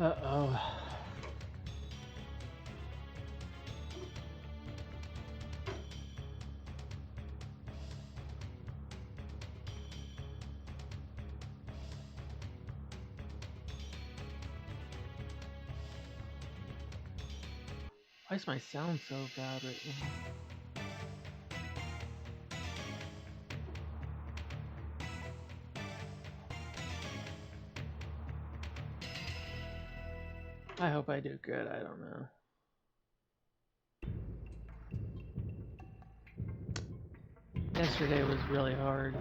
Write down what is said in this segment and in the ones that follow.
Uh-oh. Why is my sound so bad right now? I hope I do good, I don't know. Yesterday was really hard.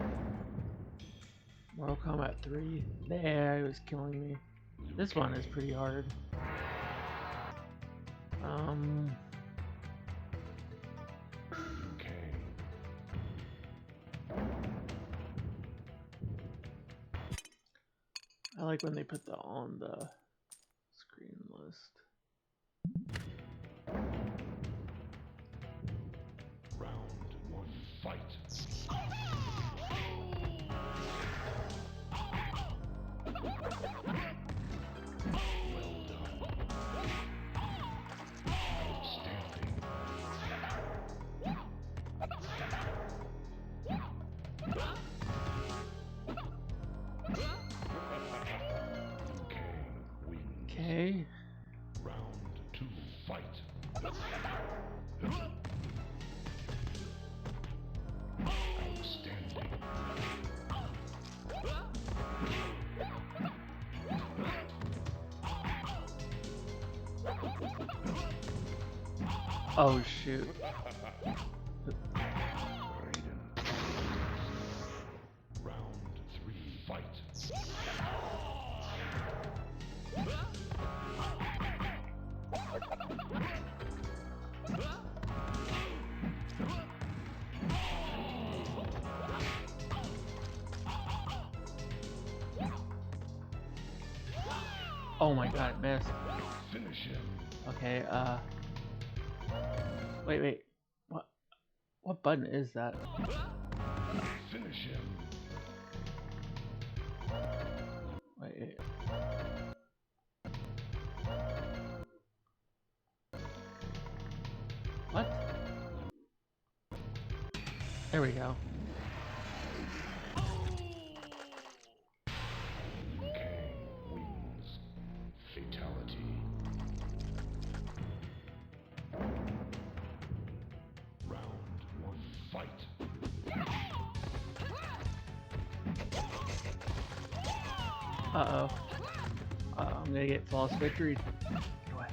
Mortal Kombat 3, the AI was killing me. This one is pretty hard. I like when they put that on the screen list. Round 1, fight. Well done. Outstanding. Okay. Round 2, fight. Outstanding. Oh shoot. Round 3, fight. Oh my god, it missed. Finish him. Okay, wait. What button is that? Finish him. Wait. What? There we go. Wins. Fatality. Round 1, fight. Uh-oh. I'm gonna get flawless victory. Get away.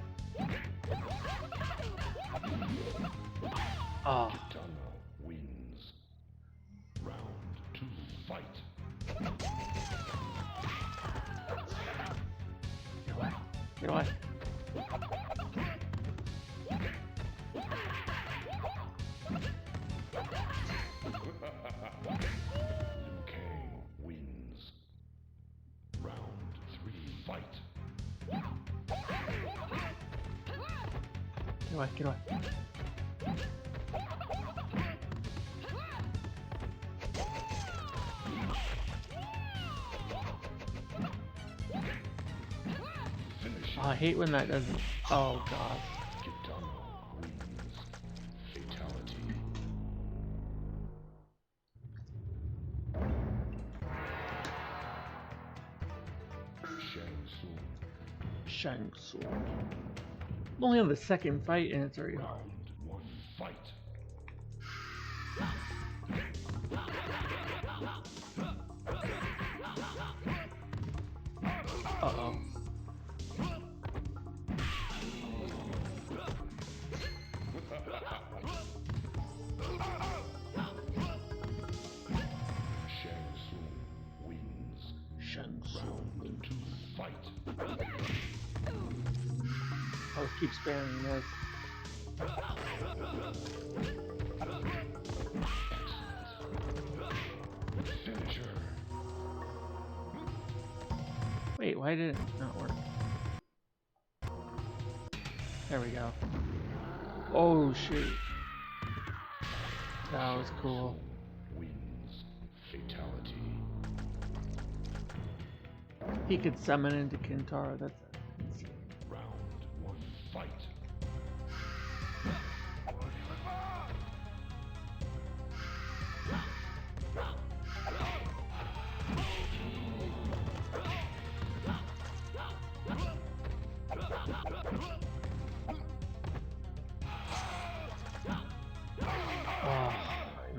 Oh. Kitana wins. Round 2, fight. Get away. Get away. Liu Kang wins. Round 3, fight. Get away. Get away. Finish Oh, I hate when that doesn't. Oh god. Kitana wins. Fatality. Shang Tsung. Shang Tsung. I'm only on the second fight and it's already hard. Round 1, fight. Uh-oh. Shang Tsung wins. Shang Tsung. Round 2, fight. I'll keep spamming this. Finisher. Wait, why did it not work? There we go. Oh shoot. That was cool. Wins. Fatality. He could summon into Kintaro, that's insane.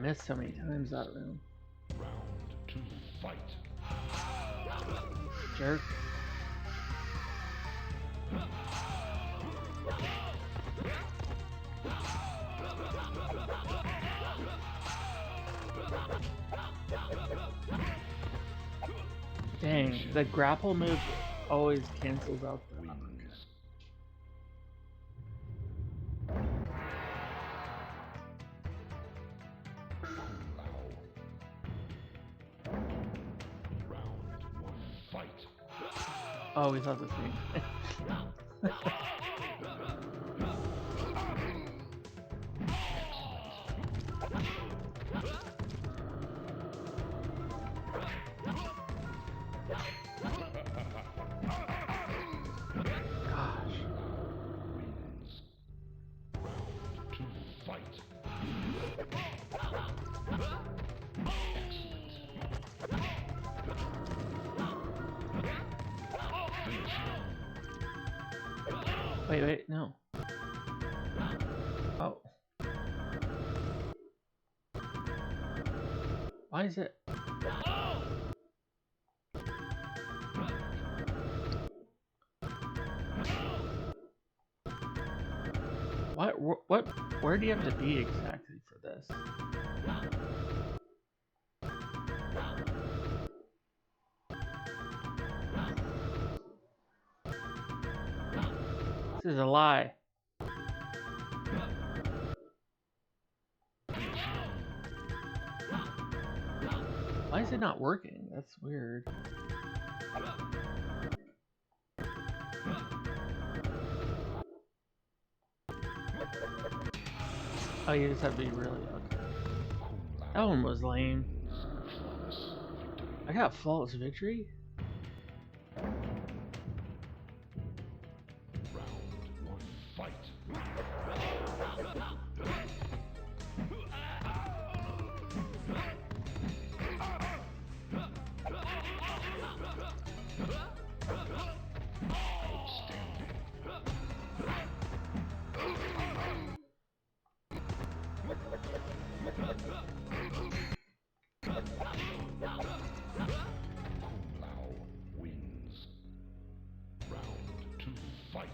missed so many times that room. Round 2, fight. Jerk. Dang, the grapple move always cancels out the Wins. Round 1, fight. Oh, we thought the same. Gosh. Wins. Round 2, fight. Wait, no. Oh. Why is it? What, where do you have to be exactly for this? This is a lie. Why is it not working? That's weird. Oh, you just have to be really okay. That one was lame. I got flawless victory? Round 1, fight. Wins. Round 2, fight.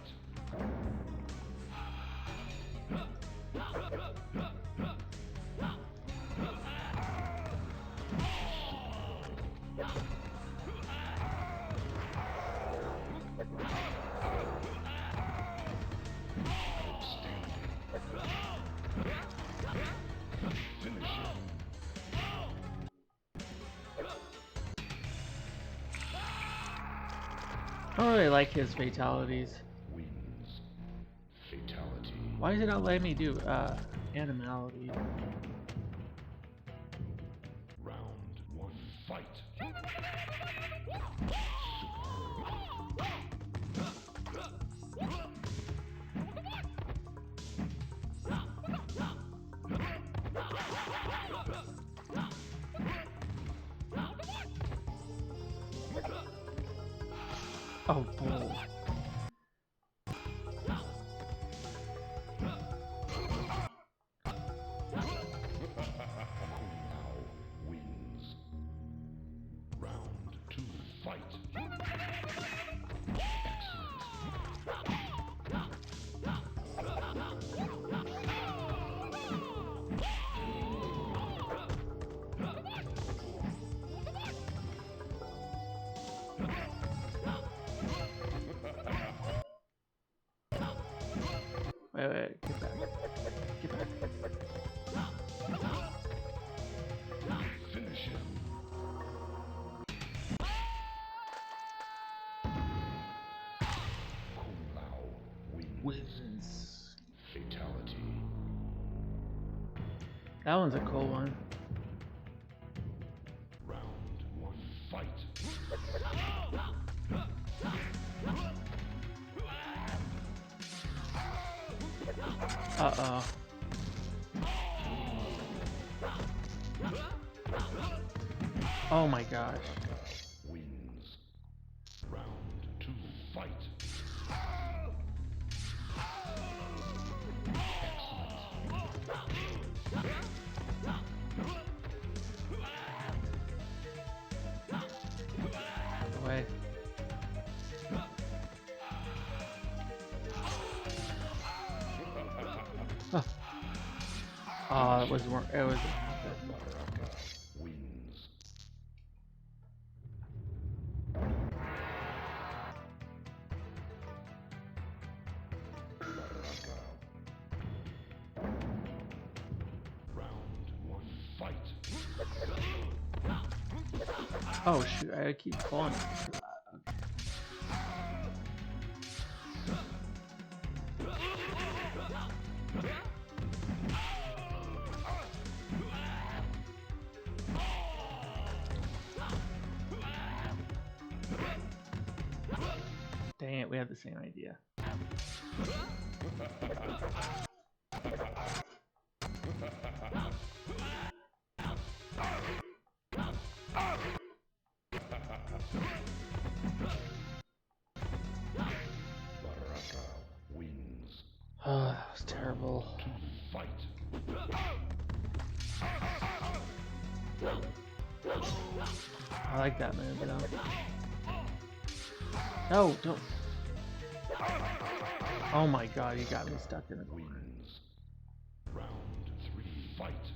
I don't really like his fatalities. Wins. Fatality. Why is it not letting me do animality? Round 1, fight. Oh, bull. Wins. Round 2, fight. Wait, get back. Get back. Finish him. Kung Lao wins. Fatality. That one's a cool one. Round 1, fight. Uh-oh. Oh my gosh. Wins. Round 2, fight. away. Oh, it wasn't work. It wasn't happening. Baraka wins. Baraka. Round 1, fight. Oh shoot! I keep falling. Dang it! We have the same idea. Baraka wins. Oh, that was terrible. 2, fight. I like that move, though. No, don't. Oh my god, you got me stuck in the corner. Wins. Round 3, fight.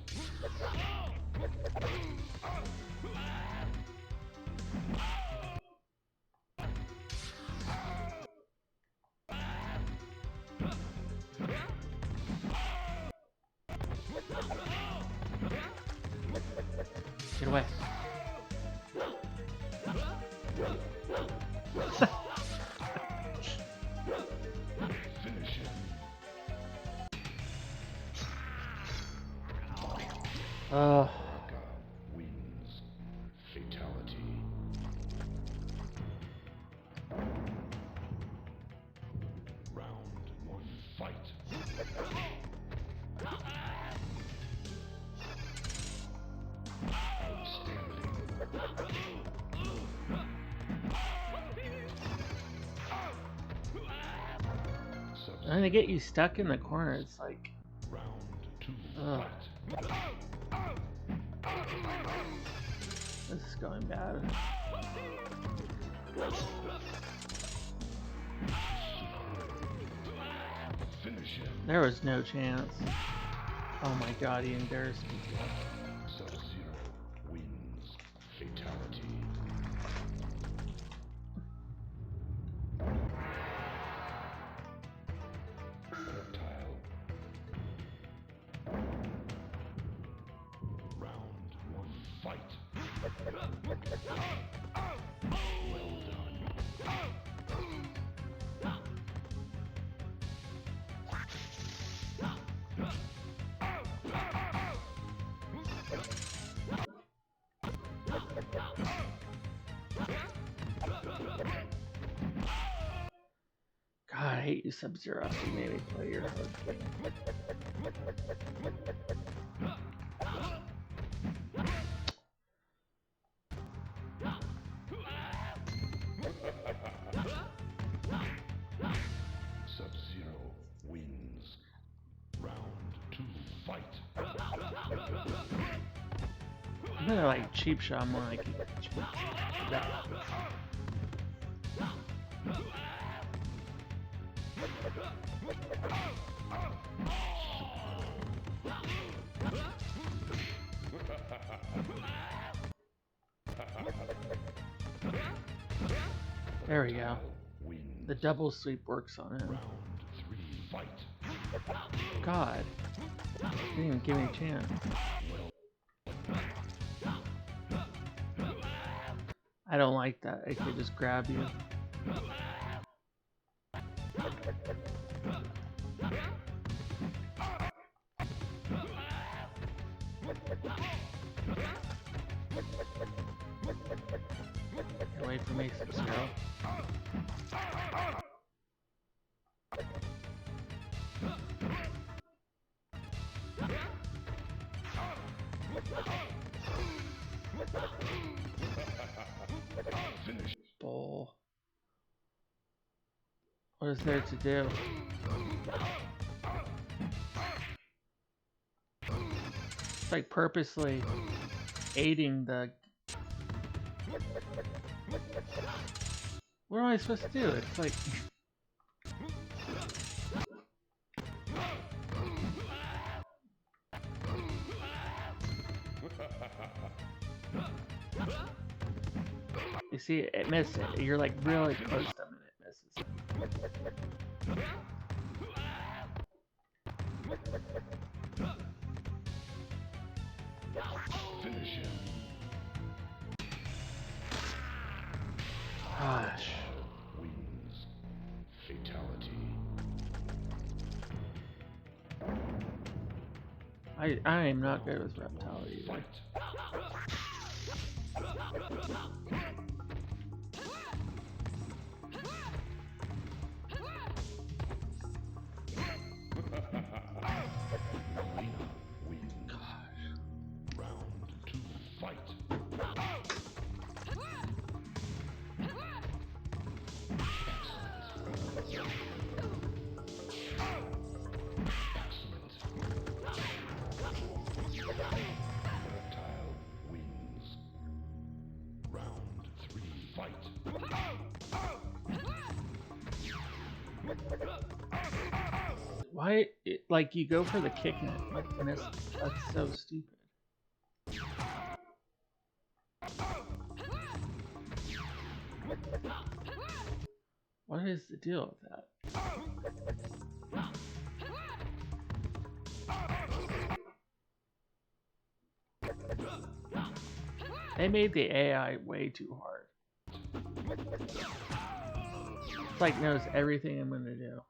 Get away. Finish him. Oh. Baraka wins. Fatality. Round 1, fight. Outstanding. And they get you stuck in the corner. It's like, Round 2, ugh, fight. this is going bad. Finish him. There was no chance. Oh my god, he embarrassed me. Sub-Zero wins. Fatality. Reptile. Round 1, fight. Well done. God, I hate you, Sub-Zero. You made me play your hard game. Sub-Zero wins. Round 2, fight. I'm gonna like cheap shot more like cheap shot. There we go. Wins. The double sweep works on him. Round 3, fight. God. Didn't even give me a chance. I don't like that. It could just grab you. Get away from me, Sub-Zero. Finish. Bull. What is there to do? It's like purposely aiding the What am I supposed to do? It's like... You see, it missed it. You're like really close to them and it misses. Finish him. Gosh. Wins. Fatality. I am not good with Reptile either. Fight. Melina wins. Round 2, fight. Reptile wins. Round 3, fight. Why, like, you go for the kick and it like misses? That's so stupid. What is the deal with that? They made the AI way too hard. It's like knows everything I'm gonna do.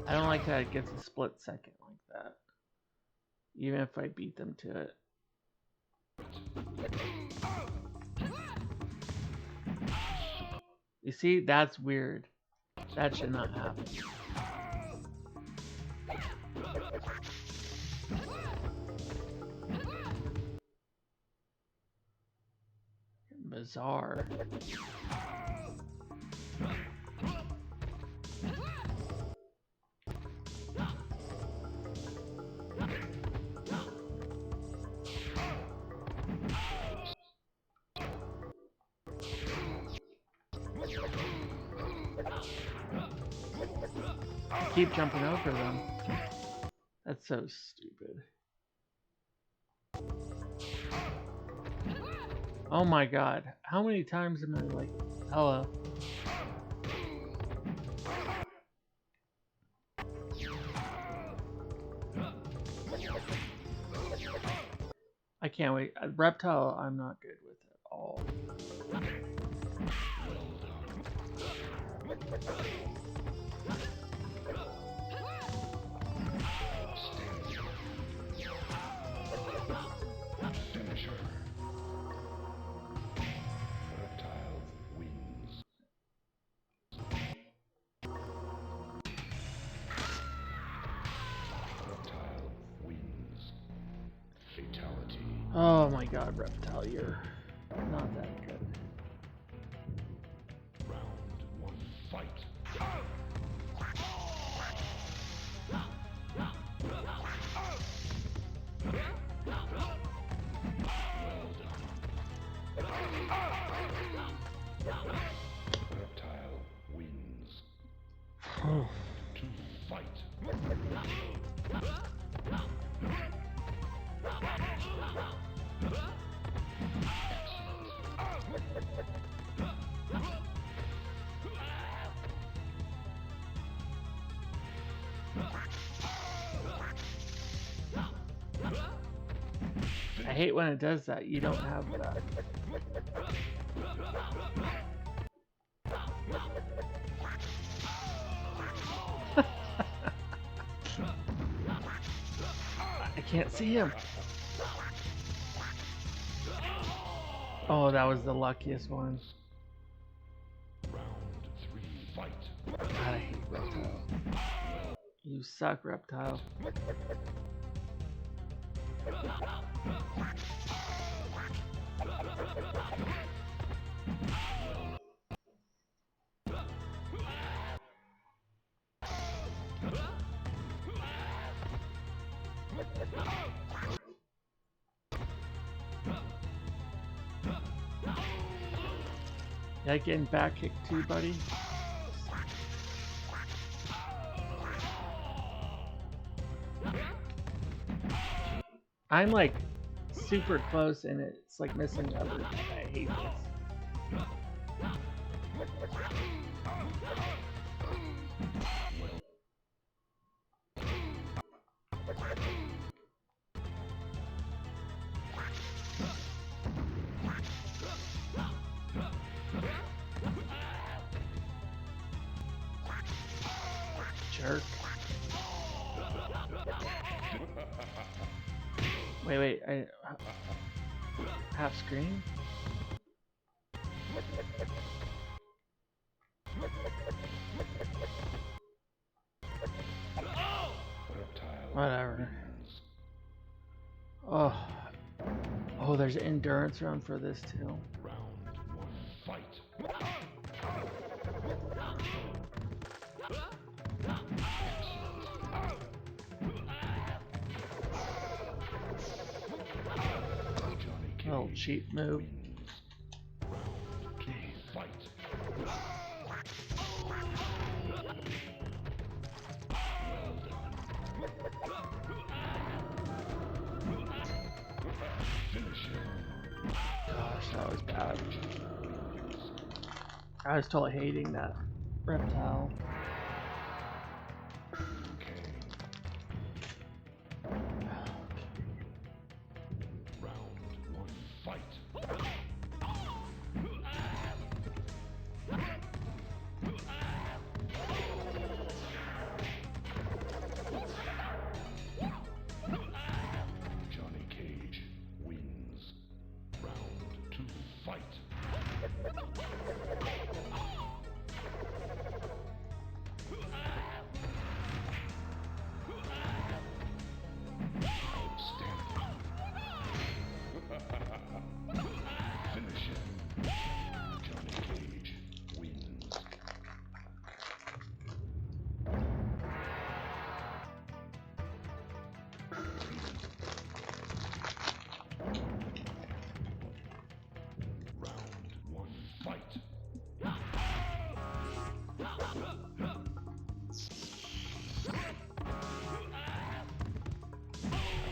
I don't like that it gets a split second like that. Even if I beat them to it. You see, that's weird. That should not happen. Bizarre. Keep jumping over them. That's so stupid. Oh my god. How many times am I like, hello? I can't wait. Reptile, I'm not good with at all. Finisher. Reptile wins. Reptile wins. Fatality. Oh my god, Reptile, you're not that good. Round 1, fight. Reptile wins. Round 2, fight. I hate when it does that. You don't have that. I can't see him. Oh, that was the luckiest one. Round 3, fight. God, I hate Reptile. You suck, Reptile. That getting back kicked too, buddy? I'm like super close and it's like missing everything. I hate this. Jerk. Wait, I half screen? Whatever. Oh. Oh, there's an endurance round for this too. Round 1, fight. Little cheap move. Round 2, fight. Well done. Finish him. Gosh, that was bad. I was totally hating that reptile. Okay. Round 1, fight. Johnny Cage wins. Round 2, fight. Finish him. Johnny Cage wins. Round 1, fight.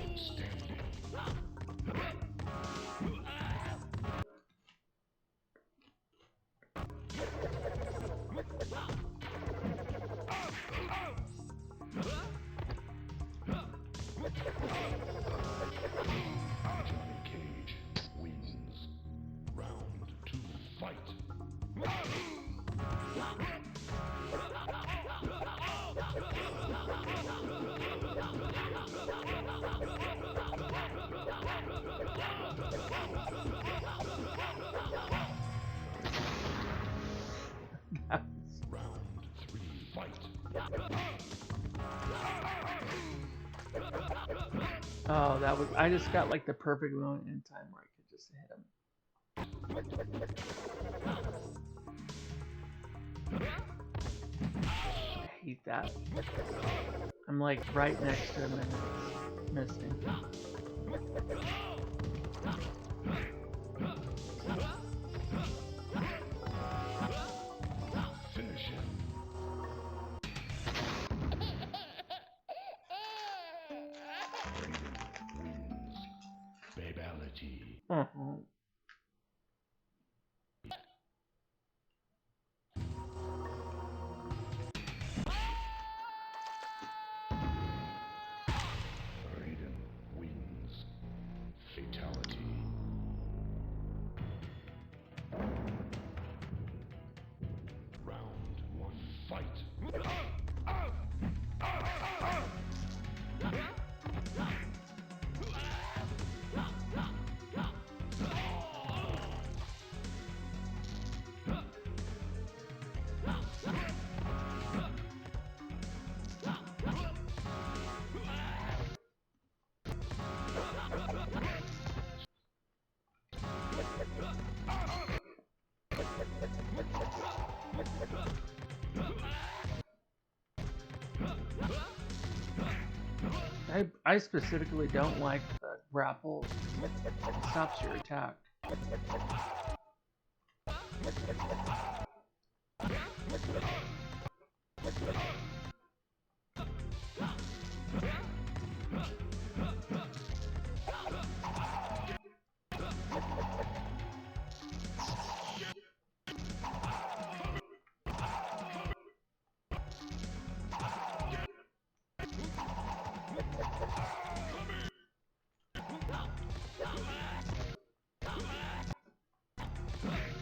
Outstanding. Johnny Cage wins. Round 2, fight. Round 3, fight. Oh, that was. I just got like the perfect moment in time where I could just hit him. I hate that. I'm like right next to him and it's missing. Finish him. Raiden wins. Babality. Raiden wins. Fatality. Round 1, fight. I specifically don't like the grapple. It stops your attack.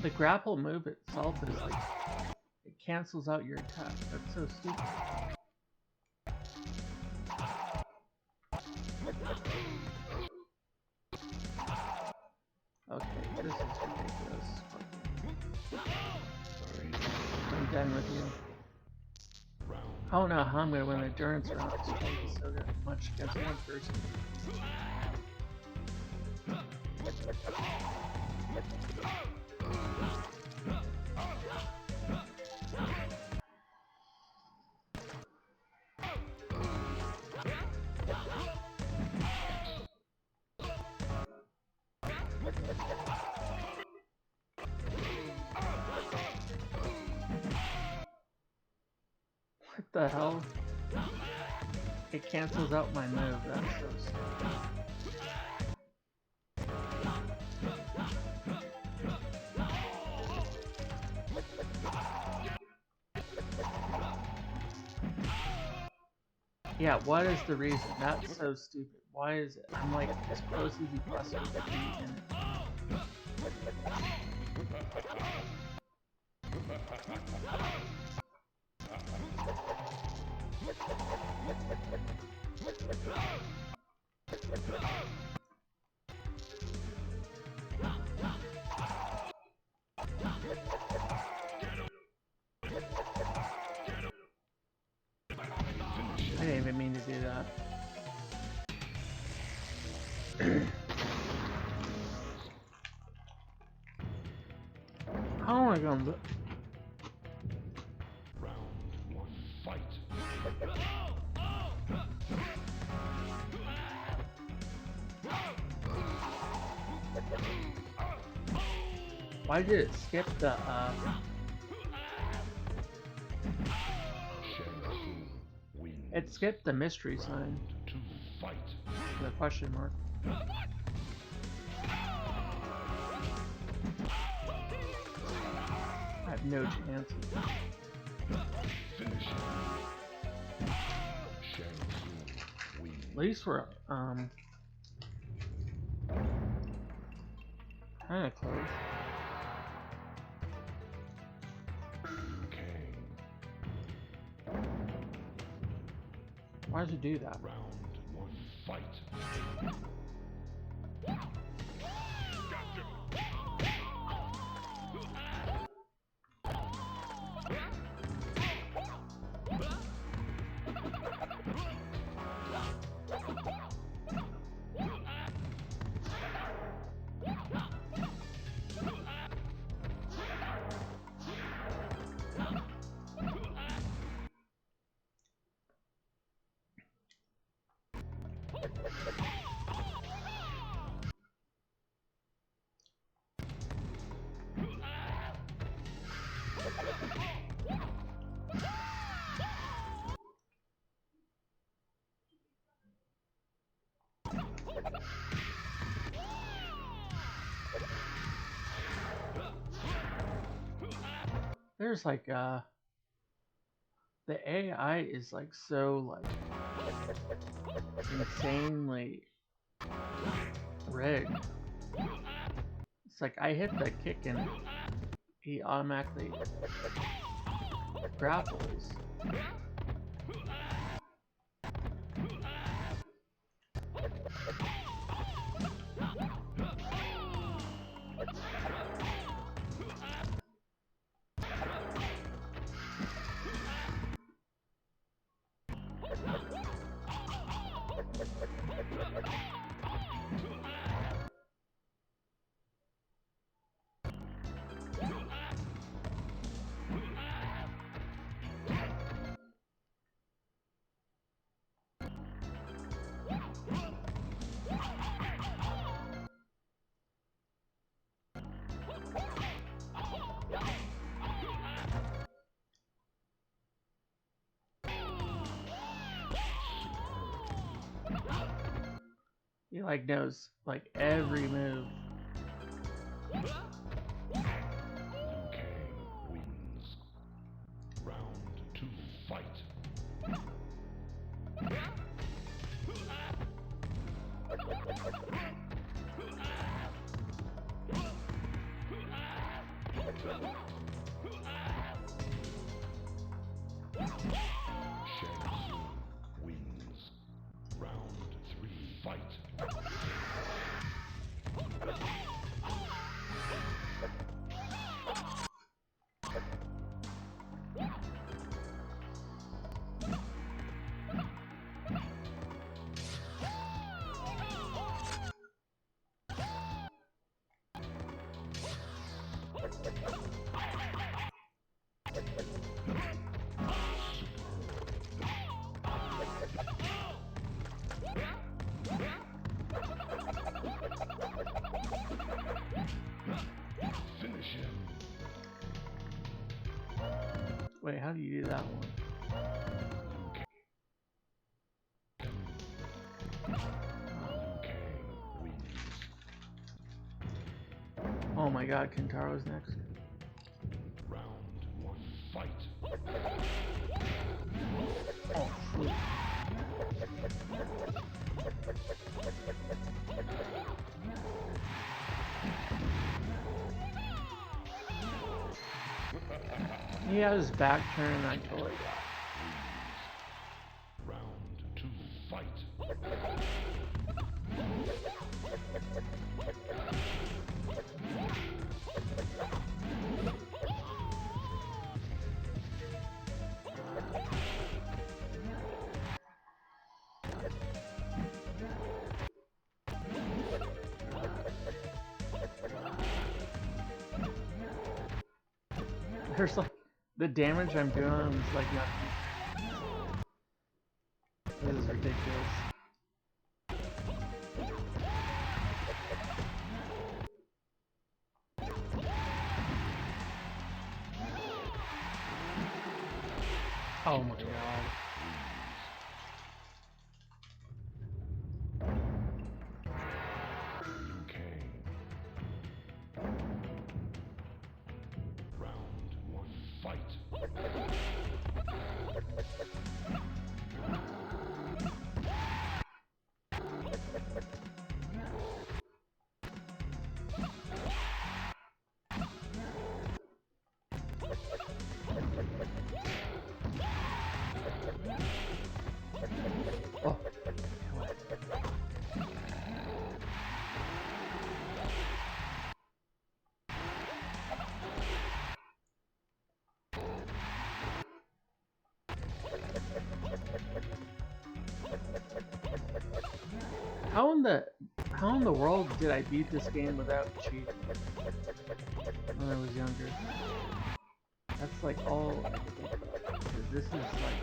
The grapple move itself is like, it cancels out your attack. That's so stupid. Okay, this is ridiculous. I'm done with you. I don't know how I'm gonna win the endurance round. It's playing so much against one person. What the hell? It cancels out my move. That's so stupid. Yeah, what is the reason? That's so stupid. Why is it? I'm like as close as you possibly can be in it. I didn't even mean to do that. How am I gonna look? Round one, fight. Why did it skip the It skipped the mystery sign. Two, fight. The question mark. I have no chance. Finish him. Shang Tsung wins. At least we're kinda close. Kang. Why does it do that? Round one, fight. There's like the AI is like so like insanely rigged. It's like I hit the kick and he automatically grapples. He like knows like every move. Liu Kang wins. Round 2, fight. Shang Tsung wins. Round 3, fight. Finish him. Wait, how do you do that one? Liu Kang wins. Oh my god, Kentaro's next. Round 1, fight. Oh, shoot. He had his back turned and I totally got Round 2, fight. There's like the damage I'm doing is like nothing. This is ridiculous. Oh my god. Liu Kang. Round 1, fight. Oh. How in the world did I beat this game without cheating when I was younger? That's like all I could think about. 'Cause this is like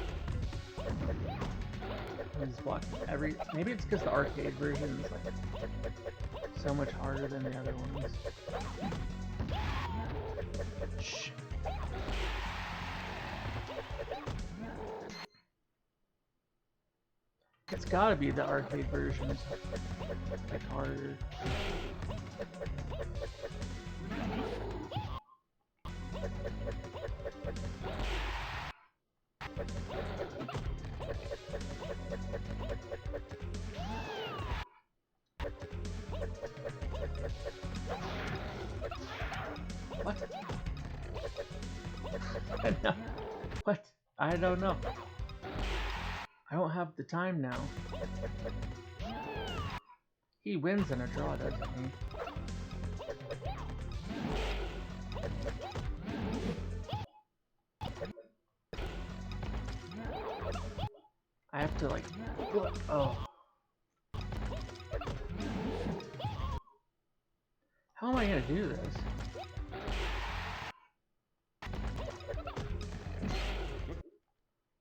I'm just blocking every. Maybe it's because the arcade version is like so much harder than the other ones. Shh. It's gotta be the arcade version. It's like harder. What? No. What? I don't know. I don't have the time now. He wins in a draw, doesn't he? I have to like, oh. How am I gonna do this?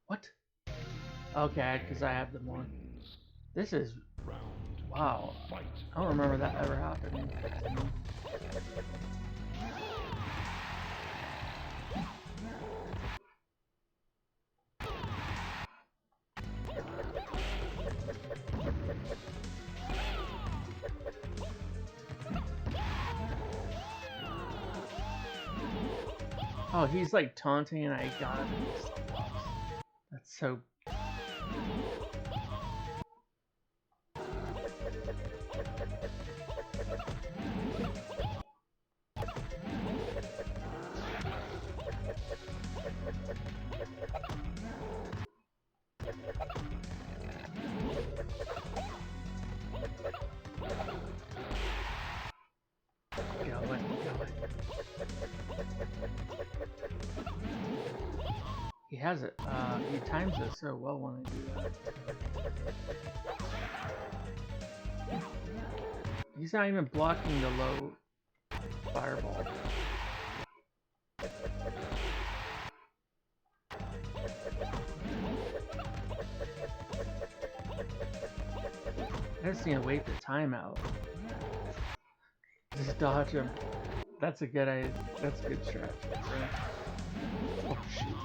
What? Okay, because I have the more. This is, wow. I don't remember that ever happening. Oh, he's like taunting and I got him and he still blocks. That's so... He has it. He times it so well when I do that. He's not even blocking the low fireball. I just need to wait the timeout. Just dodge him. That's a good idea. That's a good strat. Right? Oh shoot.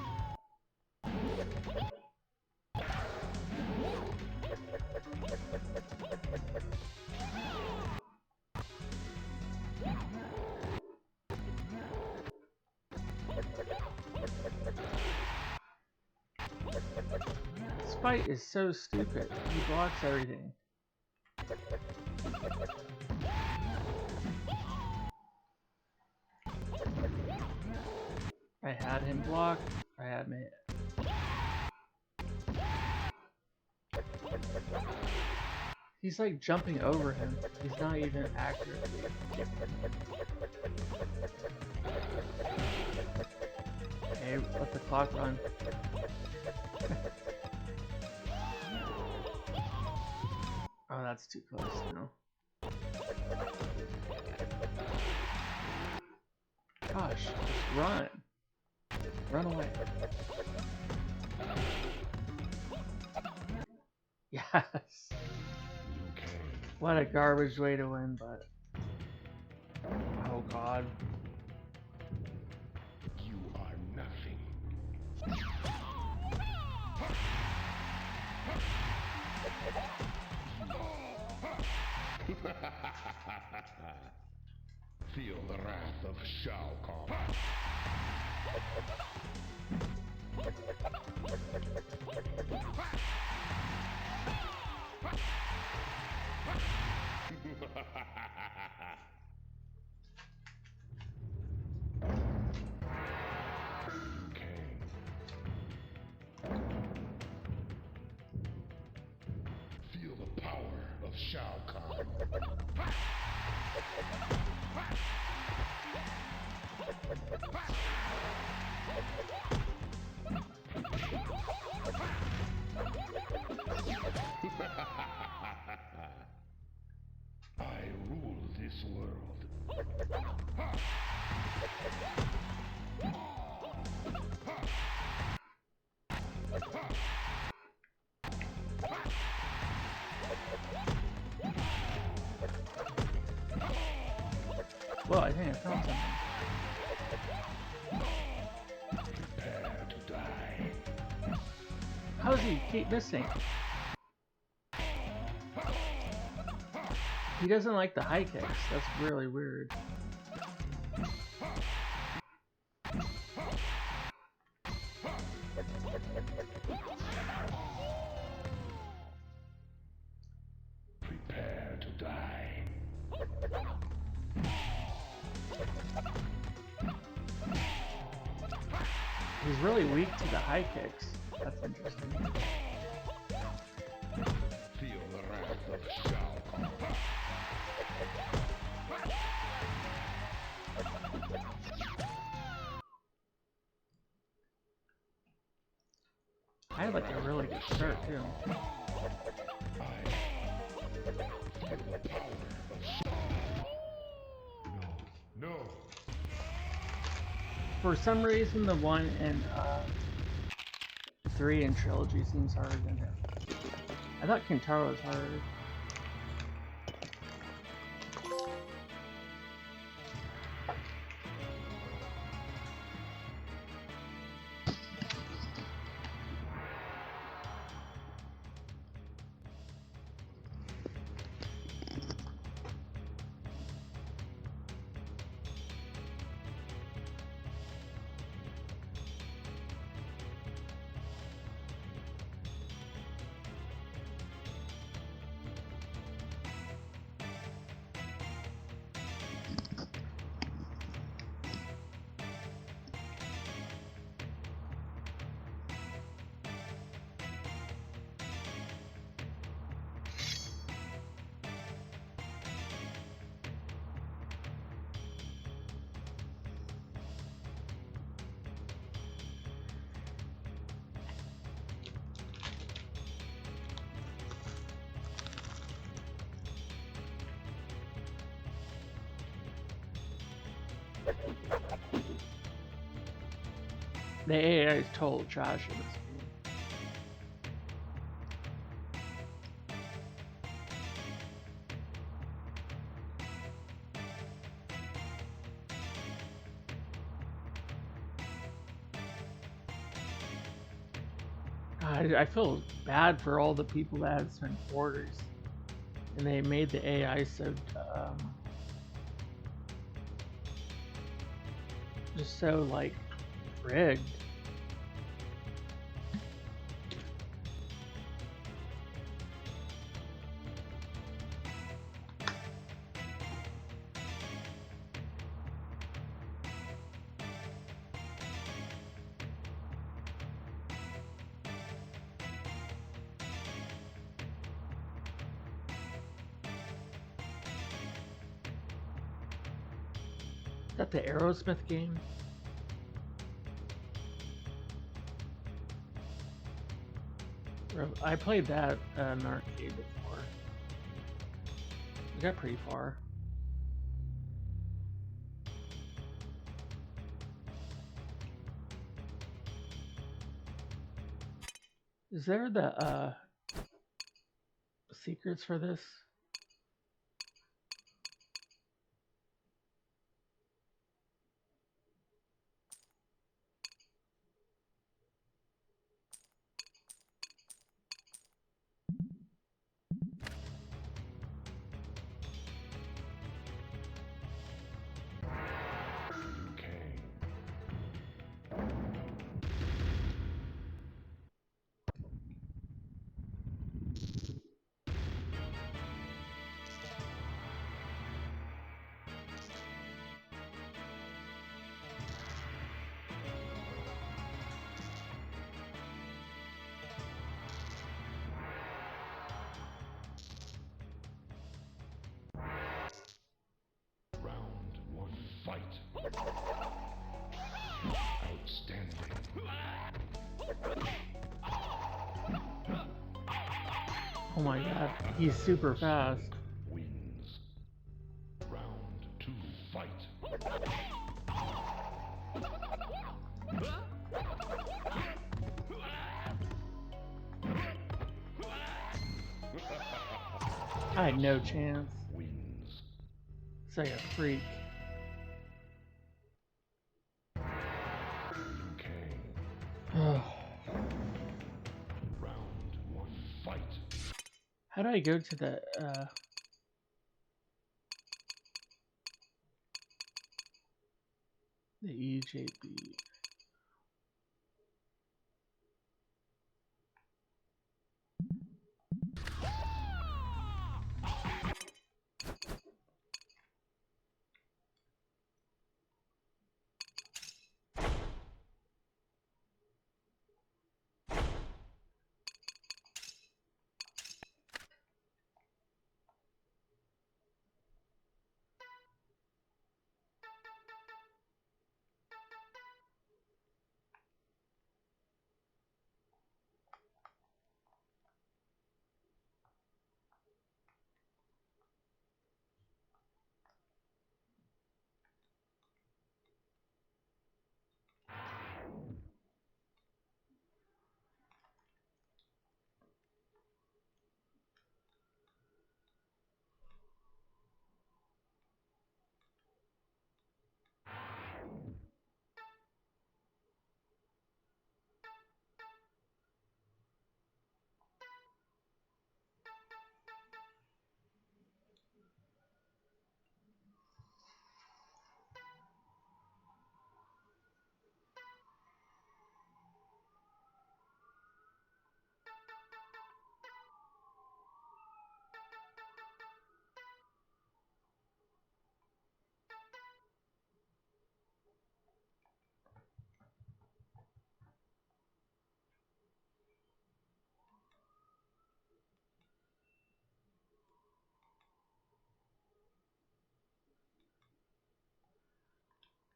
This fight is so stupid. He blocks everything. I had him block. I had me. He's like jumping over him. He's not even accurate. Okay, let the clock run. Oh, that's too close now. Gosh, just run. Run away. Yes. What a garbage way to win, but... Oh god. You are nothing. Feel the wrath of Shao Kahn. Feel the power of Shao Kahn. I rule this world. Well, I think I found something. Prepare to die. How does he keep missing? He doesn't like the high kicks. That's really weird. Prepare to die. He's really weak to the high kicks. That's interesting. Feel the wrath of Shao Kahn. I had like a really good start too. Feel the power of Shao. No. For some reason, the 1 and 3 in Trilogy seems harder than him. I thought Kintaro was harder. The AI is total trash in this game. I feel bad for all the people that had spent quarters, and they made the AI so just so like rigged. Is that the Aerosmith game? I played that in an arcade before. We got pretty far. Is there the secrets for this? Oh my god, he's super fast. Wins. Round 2, fight. I had no chance. Wins. It's like a freak. Round 1, fight. How do I go to the EJB?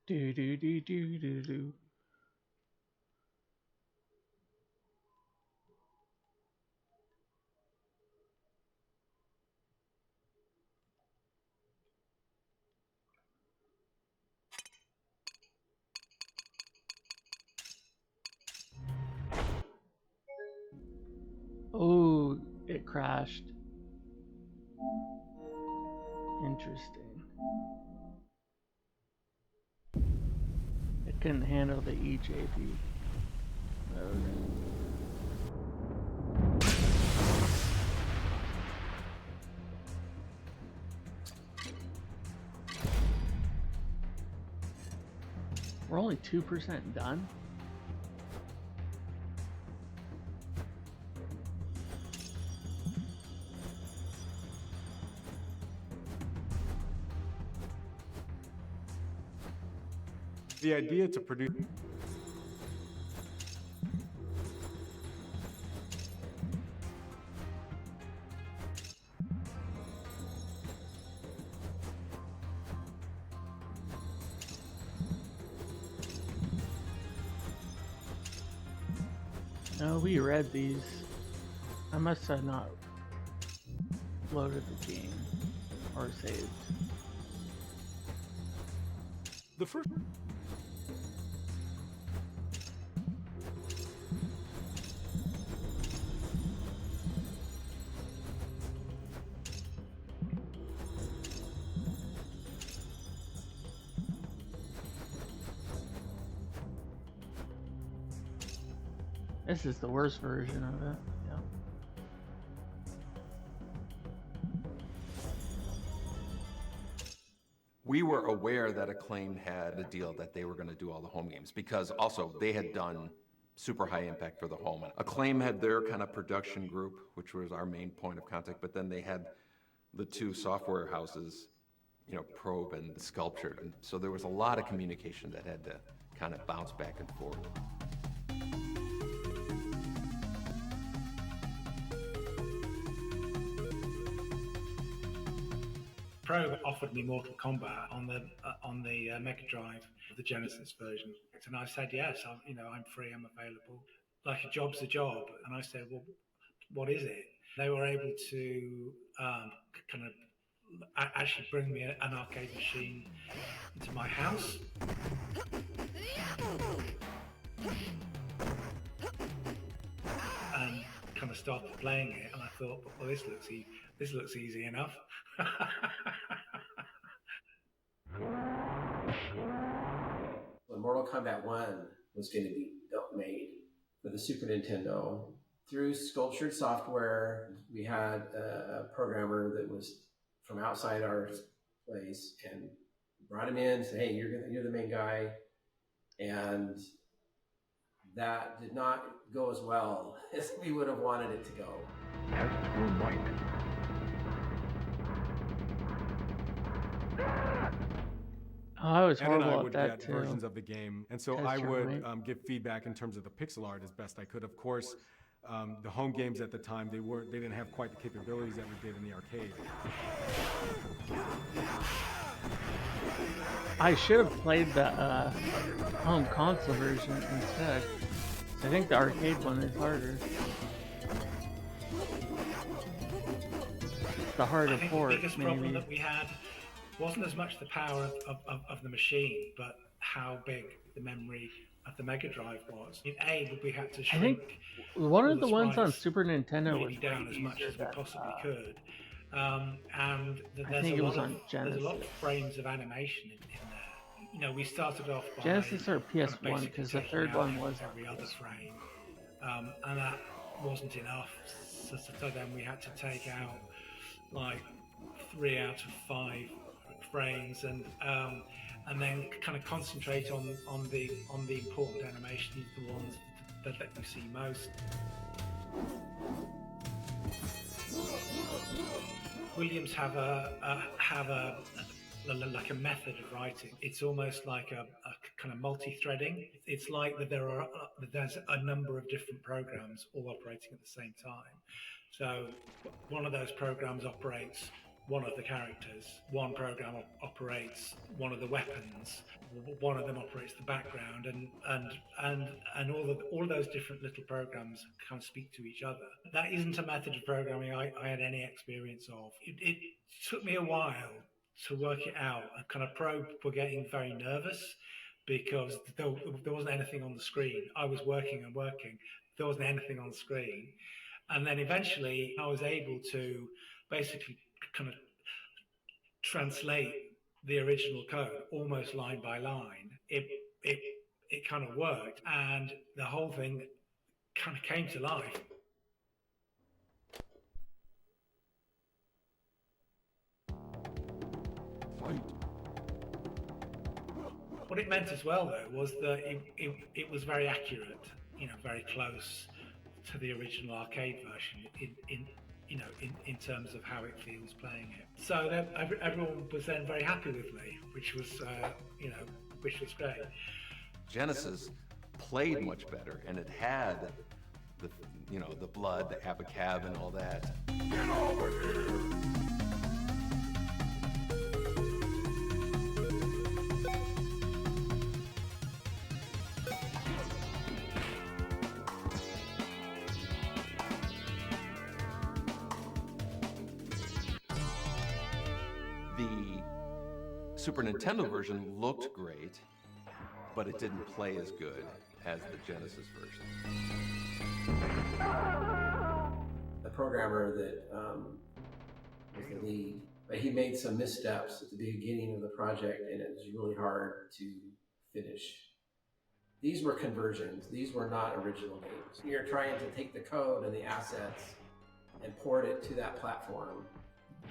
Do do do do do do. it crashed. Interesting. It couldn't handle the EJP mode. We're only 2% done. The idea to produce No, we read these. I must have not loaded the game or saved. the first. This is the worst version of it. Yeah. We were aware that Acclaim had a deal that they were going to do all the home games because also they had done super high impact for the home. Acclaim had their kind of production group, which was our main point of contact, but then they had the two software houses, you know, Probe and Sculptured. And so there was a lot of communication that had to kind of bounce back and forth. Probe offered me Mortal Kombat on the Mega Drive, the Genesis version, and I said yes. I'm free. I'm available. Like a job's a job, and I said, well, what is it? They were able to kind of actually bring me an arcade machine into my house. And kind of started playing it, and I thought, well, this looks easy enough. When Mortal Kombat 1 was going to be made for the Super Nintendo, through Sculptured Software, we had a programmer that was from outside our place and brought him in, said, hey, you're the main guy. And that did not go as well as we would have wanted it to go. Tests were right. Oh, I was Ed and I horrible would at that get too. versions of the game, and so Test I your would might. give feedback in terms of the pixel art as best I could. Of course, the home games at the time they didn't have quite the capabilities that we did in the arcade. I should have played the home console version instead. I think the arcade one is harder. The harder I think port, the biggest problem maybe. that we had wasn't as much the power of the machine, but how big the memory of the Mega Drive was. In A, we had to I shrink think one all of the ones on sprites Super Nintendo really was down way as much easier as we than, possibly could. I There's think a it was lot on of there's a lot of Genesis. frames of animation in there. You know, we started off by Genesis or kind of PS1, basically because the taking third out one was every on other PS1. frame, and that wasn't enough. So then we had to take out like 3 out of 5 frames, and then kind of concentrate on the important animations, the ones that you see most. Williams have like a method of writing. It's almost like a kind of multi-threading. It's like that there's a number of different programs all operating at the same time. So one of those programs operates one of the characters, one program operates one of the weapons, one of them operates the background, and all of those different little programs kind of speak to each other. That isn't a method of programming I had any experience of. It took me a while to work it out. And kind of Probe were getting very nervous because there wasn't anything on the screen. I was working and working. There wasn't anything on the screen. And then eventually I was able to basically kind of translate the original code almost line by line. It kind of worked, and the whole thing kind of came to life. What it meant as well, though, was that it was very accurate, very close to the original arcade version in terms of how it feels playing it. So everyone was then very happy with me, which was great. Genesis played much better, and it had the blood, the abacab, and all that. Get over here! The Super Nintendo version looked great, but it didn't play as good as the Genesis version. The programmer that was the lead, but he made some missteps at the beginning of the project, and it was really hard to finish. These were conversions. These were not original games. You're trying to take the code and the assets and port it to that platform.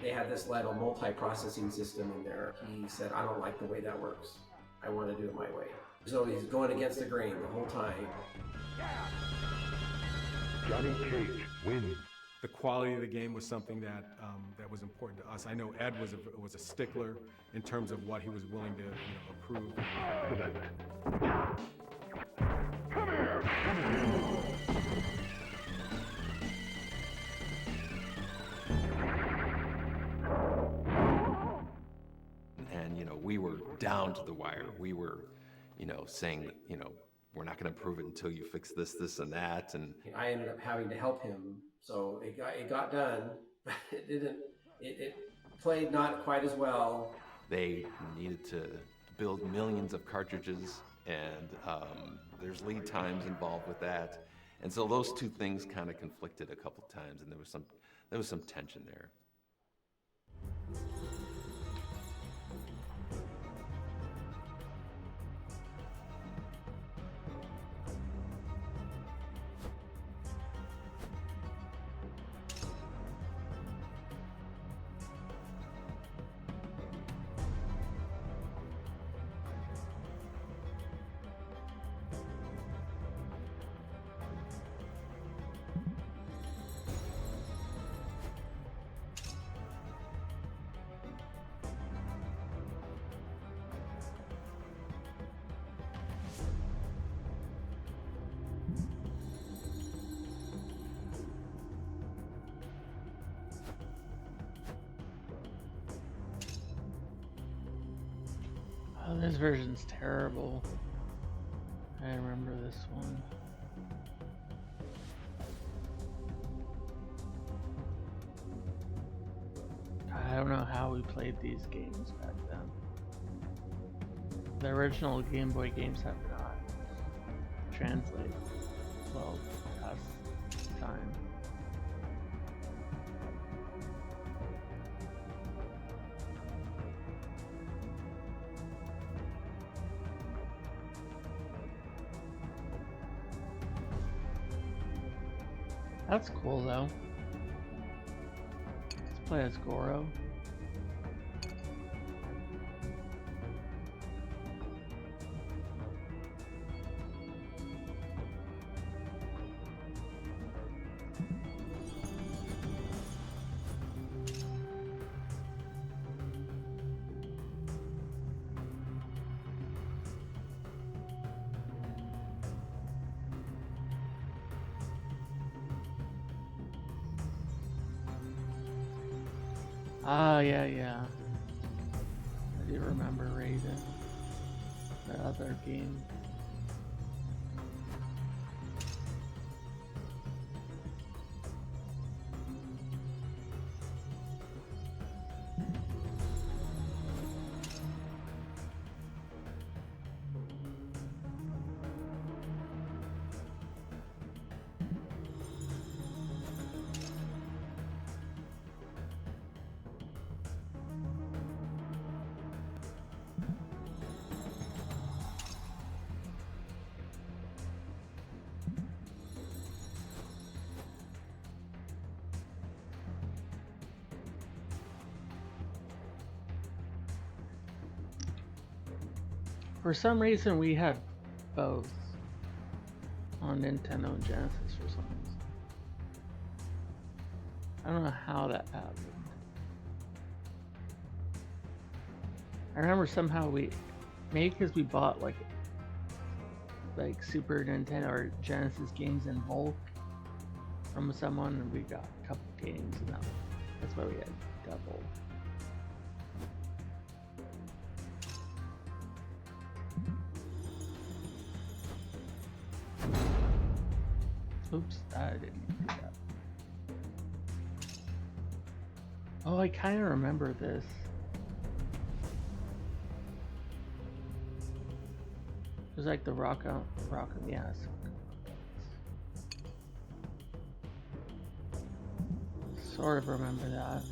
They had this little multi-processing system in there. He said, I don't like the way that works. I want to do it my way. So he's going against the grain the whole time. Johnny Cage wins. The quality of the game was something that that was important to us. I know Ed was a stickler in terms of what he was willing to approve. Come here! And we were down to the wire. We were, saying that, we're not going to prove it until you fix this, this, and that. And I ended up having to help him, so it got done, but it played not quite as well. They needed to build millions of cartridges, and there's lead times involved with that. And so those two things kind of conflicted a couple times, and there was some tension there. Oh, this version's terrible. I remember this one. I don't know how we played these games back then. The original Game Boy games have not translated well past time. That's cool though. Let's play as Goro. Ah, yeah. I do remember Raiden. The other game. For some reason, we had both on Nintendo and Genesis for some reason. I don't know how that happened. I remember somehow maybe because we bought like Super Nintendo or Genesis games in bulk from someone, and we got a couple games, and that's why we had double. Oops, I didn't do that. Oh, I kind of remember this. It was like the rock, yes. Sort of remember that.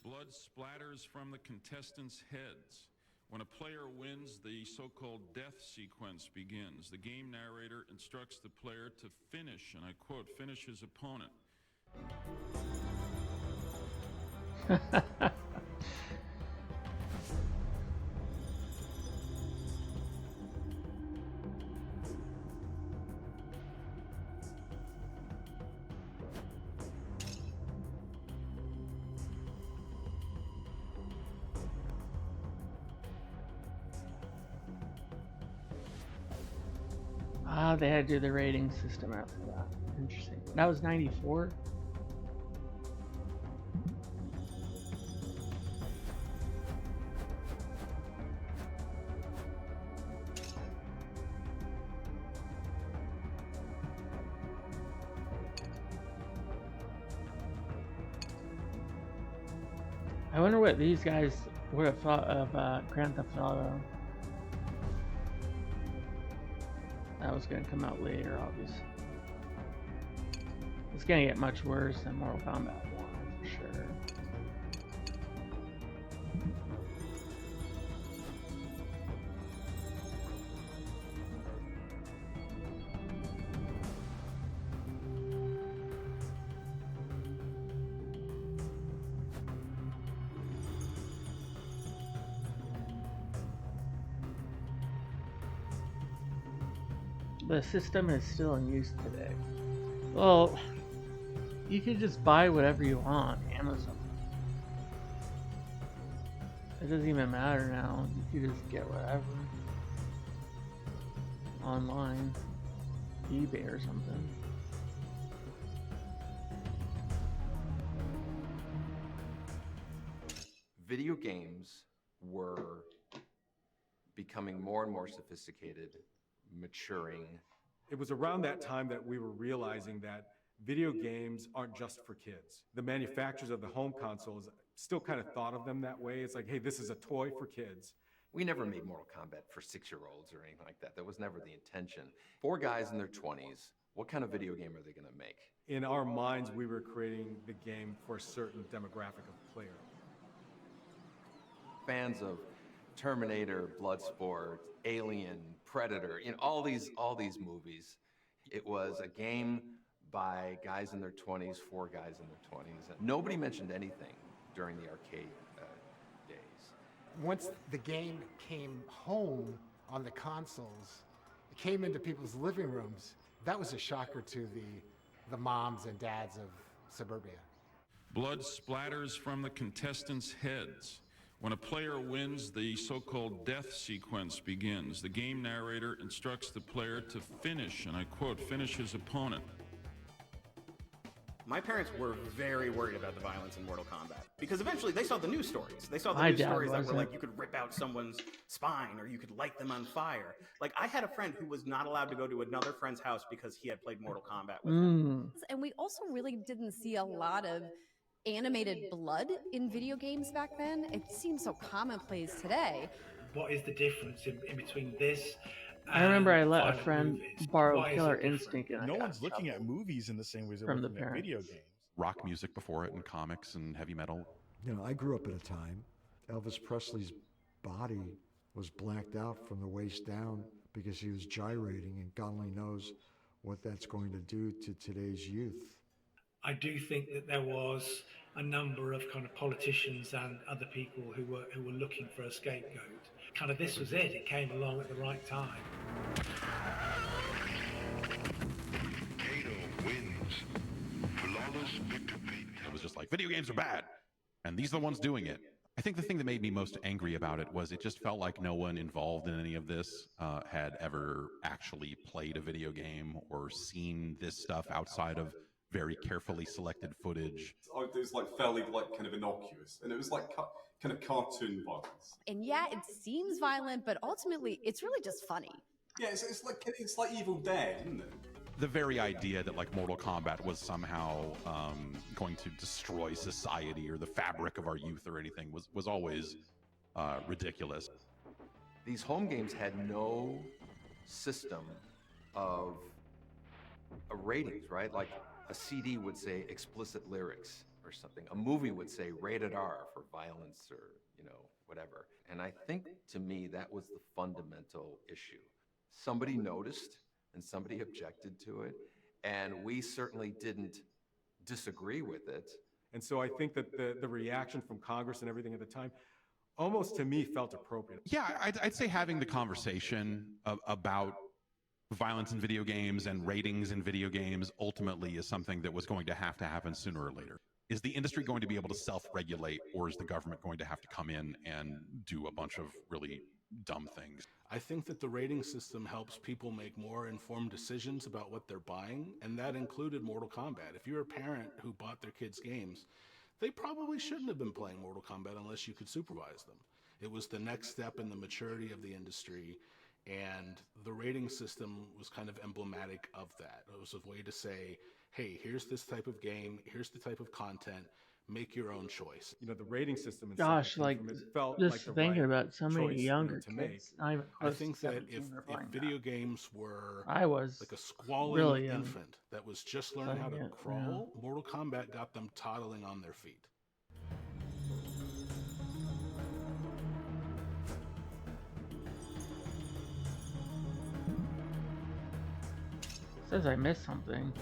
Blood splatters from the contestants' heads. When a player wins, the so-called death sequence begins. The game narrator instructs the player to finish, and I quote, finish his opponent. Ah, they had to do the rating system after that. Interesting. That was 94? I wonder what these guys would have thought of Grand Theft Auto. That was going to come out later, obviously. It's going to get much worse than Mortal Kombat 1, for sure. The system is still in use today. Well, you can just buy whatever you want on Amazon. It doesn't even matter now. You can just get whatever online, eBay or something. Video games were becoming more and more sophisticated, maturing. It was around that time that we were realizing that video games aren't just for kids. The manufacturers of the home consoles still kind of thought of them that way. It's like, hey, this is a toy for kids. We never made Mortal Kombat for 6-year-olds or anything like that. That was never the intention. 4 guys in their 20s, what kind of video game are they going to make? In our minds, we were creating the game for a certain demographic of player. Fans of Terminator, Bloodsport, Alien, Predator, all these movies. It was a game by guys in their 20s, 4 guys in their 20s. And nobody mentioned anything during the arcade days. Once the game came home on the consoles, it came into people's living rooms. That was a shocker to the moms and dads of suburbia. Blood splatters from the contestants' heads. When a player wins, the so-called death sequence begins. The game narrator instructs the player to finish, and I quote, finish his opponent. My parents were very worried about the violence in Mortal Kombat because eventually they saw the news stories. They saw the My news dad stories that were wasn't. like you could rip out someone's spine or you could light them on fire. Like I had a friend who was not allowed to go to another friend's house because he had played Mortal Kombat with them. And we also really didn't see a lot of animated blood in video games back then. It seems so commonplace today. What is the difference in between this? I remember I and let a violent friend movies? borrow Why is Killer it different? Instinct, and I No got one's in looking at trouble movies in the same ways they're from the looking at video parents. games. Rock music before it, and comics and heavy metal. You know, I grew up at a time, Elvis Presley's body was blacked out from the waist down because he was gyrating, and God only knows what that's going to do to today's youth. I do think that there was a number of kind of politicians and other people who were looking for a scapegoat. Kind of this was it. It came along at the right time. Kato wins. Flawless victory. It was just like, video games are bad, and these are the ones doing it. I think the thing that made me most angry about it was it just felt like no one involved in any of this had ever actually played a video game or seen this stuff outside of very carefully selected footage. It was like fairly kind of innocuous, and it was like kind of cartoon violence. And yeah, it seems violent, but ultimately it's really just funny. Yeah, it's like Evil Dead, isn't it? The very idea that like Mortal Kombat was somehow going to destroy society or the fabric of our youth or anything was always ridiculous. These home games had no system of ratings, right? Like a CD would say explicit lyrics or something. A movie would say rated R for violence or, whatever. And I think to me that was the fundamental issue. Somebody noticed and somebody objected to it, and we certainly didn't disagree with it. And so I think that the reaction from Congress and everything at the time almost to me felt appropriate. Yeah, I'd say having the conversation about violence in video games and ratings in video games ultimately is something that was going to happen sooner or later. Is the industry going to be able to self-regulate, or is the government going to have to come in and do a bunch of really dumb things? I think that the rating system helps people make more informed decisions about what they're buying, and that included Mortal Kombat. If you're a parent who bought their kids games, they probably shouldn't have been playing Mortal Kombat unless you could supervise them. It was the next step in the maturity of the industry, and the rating system was kind of emblematic of that. It was a way to say, hey, here's this type of game, here's the type of content, make your own choice. The rating system. Gosh, like felt just like thinking right about so many choice, younger to make. kids. Not even I close think to that 17 if are playing video that. games were I was like a squalling really young. infant that was just learning how to Playing it, crawl, Mortal Kombat got them toddling on their feet. Says I missed something.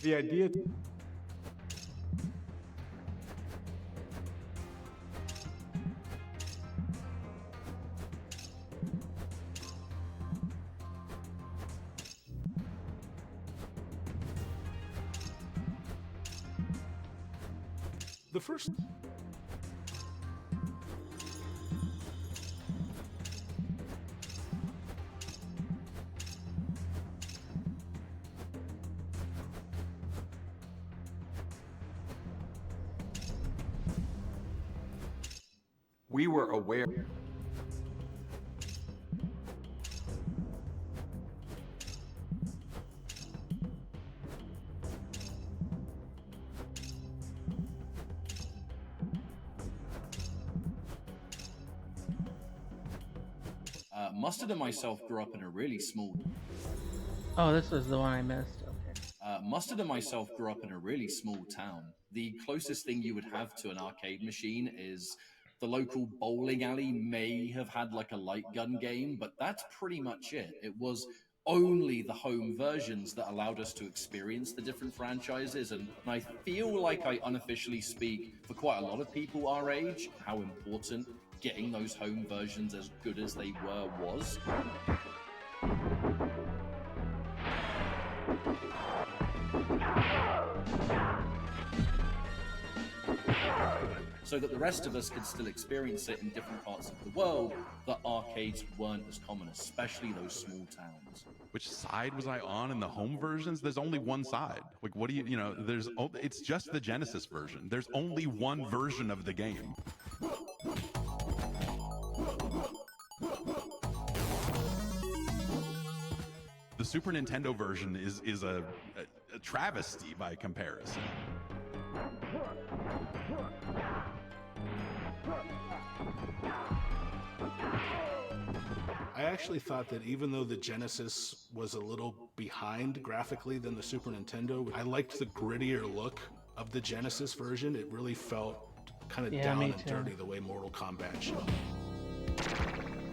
The idea. The first We were aware. Mustard and myself grew up in a really small... Oh, this was the one I missed. Okay. Mustard and myself grew up in a really small town. The closest thing you would have to an arcade machine is the local bowling alley may have had like a light gun game, but that's pretty much it. It was only the home versions that allowed us to experience the different franchises. And I feel like I unofficially speak for quite a lot of people our age, how important getting those home versions as good as they were was. So that the rest of us could still experience it in different parts of the world, that arcades weren't as common, especially those small towns. Which side was I on in the home versions? There's only one side. Like, what do you know, it's just the Genesis version. There's only one version of the game. The Super Nintendo version is a travesty by comparison. I actually thought that even though the Genesis was a little behind graphically than the Super Nintendo, I liked the grittier look of the Genesis version. It really felt kind of down and dirty the way Mortal Kombat should.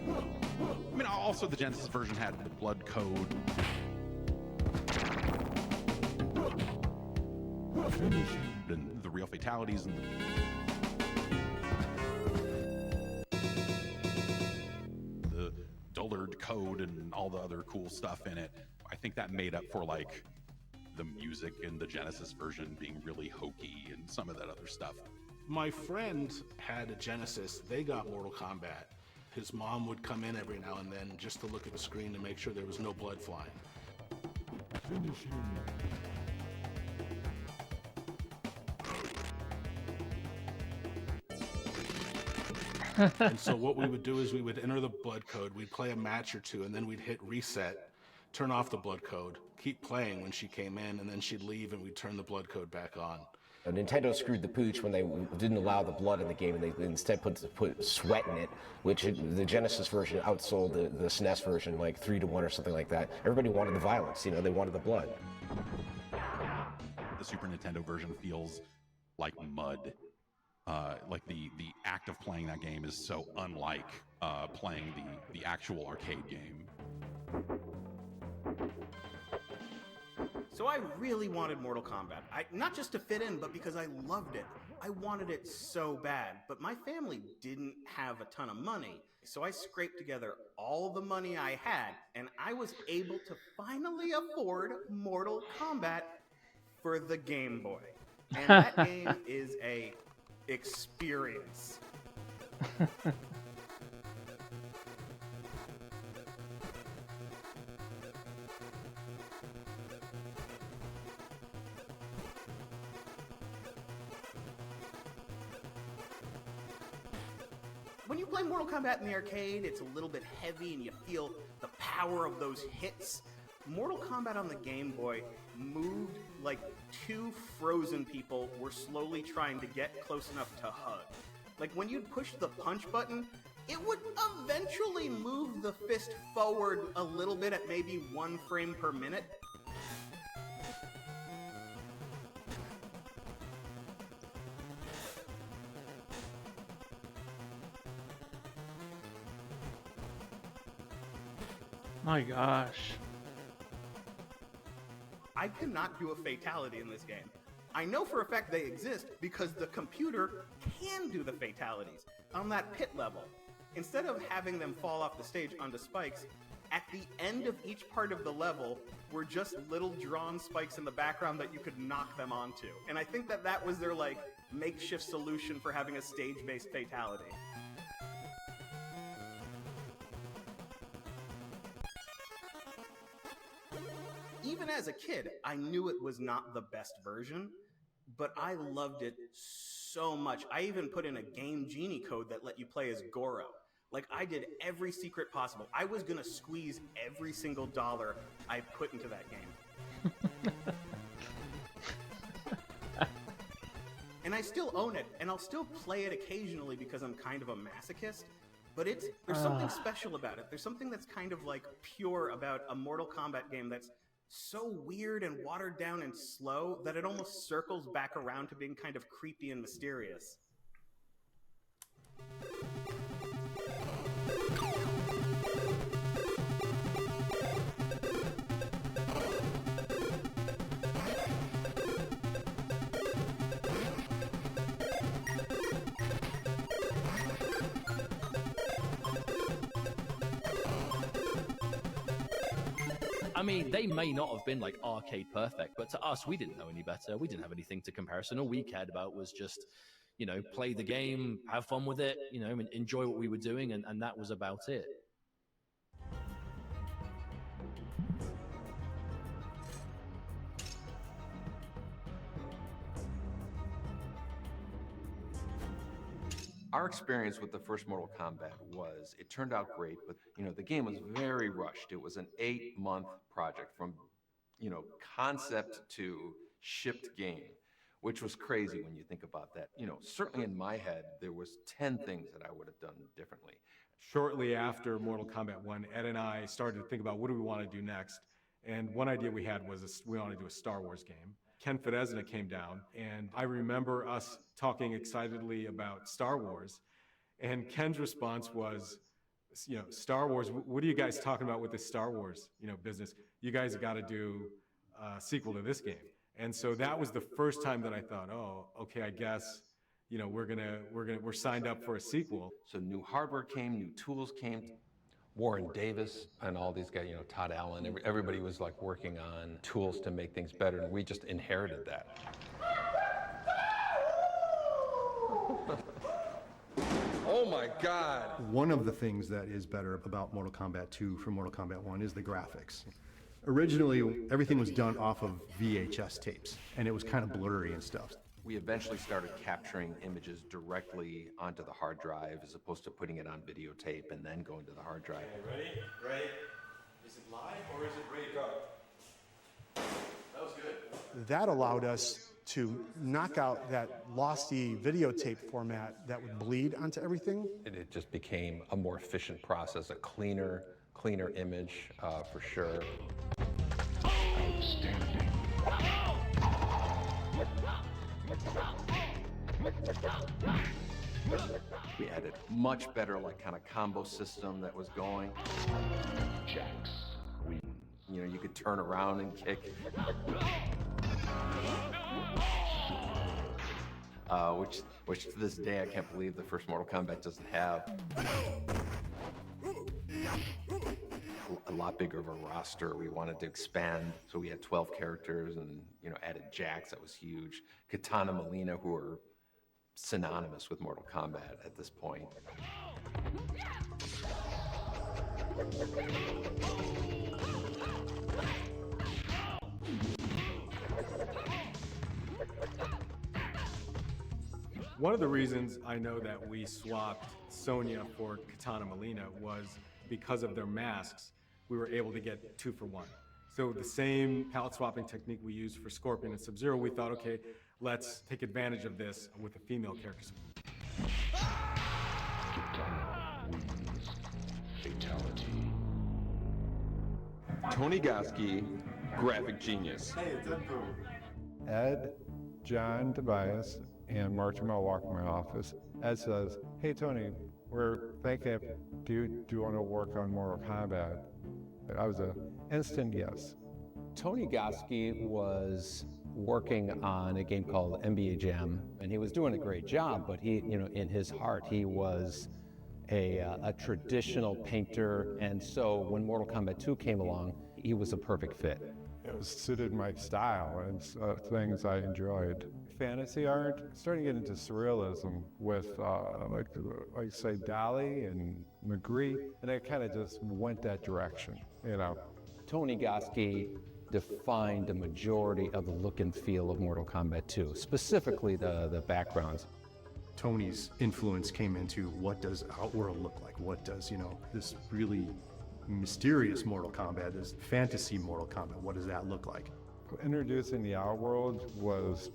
I mean, also the Genesis version had the blood code. And the real fatalities and the Dullard code and all the other cool stuff in it. I think that made up for like the music in the Genesis version being really hokey and some of that other stuff. My friend had a Genesis. They got Mortal Kombat. His mom would come in every now and then just to look at the screen to make sure there was no blood flying. Finish him. And so what we would do is we would enter the blood code, we'd play a match or two, and then we'd hit reset, turn off the blood code, keep playing when she came in, and then she'd leave and we'd turn the blood code back on. Nintendo screwed the pooch when they didn't allow the blood in the game, and they instead put sweat in it, which the Genesis version outsold the SNES version like 3-1 or something like that. Everybody wanted the violence, you know, they wanted the blood. The Super Nintendo version feels like mud. Like the act of playing that game is so unlike playing the actual arcade game. So I really wanted Mortal Kombat. Not just to fit in, but because I loved it. I wanted it so bad, but my family didn't have a ton of money. So I scraped together all the money I had, and I was able to finally afford Mortal Kombat for the Game Boy. And that game is a experience. When you play Mortal Kombat in the arcade, it's a little bit heavy and you feel the power of those hits. Mortal Kombat on the Game Boy moved like two frozen people were slowly trying to get close enough to hug. Like when you'd push the punch button, it would eventually move the fist forward a little bit at maybe 1 frame per minute. My gosh. I cannot do a fatality in this game. I know for a fact they exist because the computer can do the fatalities on that pit level. Instead of having them fall off the stage onto spikes, at the end of each part of the level were just little drawn spikes in the background that you could knock them onto. And I think that was their like makeshift solution for having a stage-based fatality. Even as a kid, I knew it was not the best version, but I loved it so much. I even put in a Game Genie code that let you play as Goro. Like, I did every secret possible. I was gonna squeeze every single dollar I put into that game. And I still own it, and I'll still play it occasionally because I'm kind of a masochist. But there's something special about it. There's something that's kind of like pure about a Mortal Kombat game that's so weird and watered down and slow that it almost circles back around to being kind of creepy and mysterious. I mean, they may not have been like arcade perfect, but to us, we didn't know any better. We didn't have anything to comparison. All we cared about was just, you know, play the game, have fun with it, you know, and enjoy what we were doing, and that was about it. Our experience with the first Mortal Kombat was, it turned out great, but you know, the game was very rushed. It was an 8-month project from, you know, concept to shipped game, which was crazy when you think about that. You know, certainly in my head, there was 10 things that I would have done differently. Shortly after Mortal Kombat 1, Ed and I started to think about what do we want to do next. And one idea we had was we want to do a Star Wars game. Ken Fedesna came down, and I remember us talking excitedly about Star Wars, and Ken's response was, you know, Star Wars, what are you guys talking about with this Star Wars, you know, business? You guys have got to do a sequel to this game. And so that was the first time that I thought, oh, okay, I guess, you know, we're signed up for a sequel. So new hardware came, new tools came. Warren Davis and all these guys, you know, Todd Allen, everybody was like working on tools to make things better, and we just inherited that. Oh my God! One of the things that is better about Mortal Kombat 2 from Mortal Kombat 1 is the graphics. Originally, everything was done off of VHS tapes, and it was kind of blurry and stuff. We eventually started capturing images directly onto the hard drive as opposed to putting it on videotape and then going to the hard drive. Okay, ready? Is it live or is it ready to go? That was good. That allowed us to knock out that losty videotape format that would bleed onto everything. It just became a more efficient process, a cleaner image for sure. Outstanding. We had a much better like kind of combo system that was going. Jax wins. You know, you could turn around and kick. Which to this day I can't believe the first Mortal Kombat doesn't have. A lot bigger of a roster. We wanted to expand, so we had 12 characters and, you know, added Jax, that was huge. Katana Molina, who are synonymous with Mortal Kombat at this point. One of the reasons I know that we swapped Sonya for Katana Molina was because of their masks. We were able to get 2 for 1. So the same palette swapping technique we used for Scorpion and Sub-Zero, we thought, okay, let's take advantage of this with the female characters. Katana wins. Fatality. Tony Goski, graphic genius. Hey, Deadpool. Ed, John Tobias, and Martin Mel walk in my office. Ed says, hey Tony, we're thinking, do you want to work on Mortal Kombat? I was an instant yes. Tony Goski was working on a game called NBA Jam, and he was doing a great job, but he, you know, in his heart, he was a traditional painter, and so when Mortal Kombat 2 came along, he was a perfect fit. It was suited my style and things I enjoyed. Fantasy art, starting to get into surrealism with, like say, Dali and Magritte, and it kind of just went that direction, you know. Tony Goski defined the majority of the look and feel of Mortal Kombat 2, specifically the backgrounds. Tony's influence came into what does Outworld look like? What does, you know, this really mysterious Mortal Kombat, this fantasy Mortal Kombat, what does that look like? Introducing the Outworld was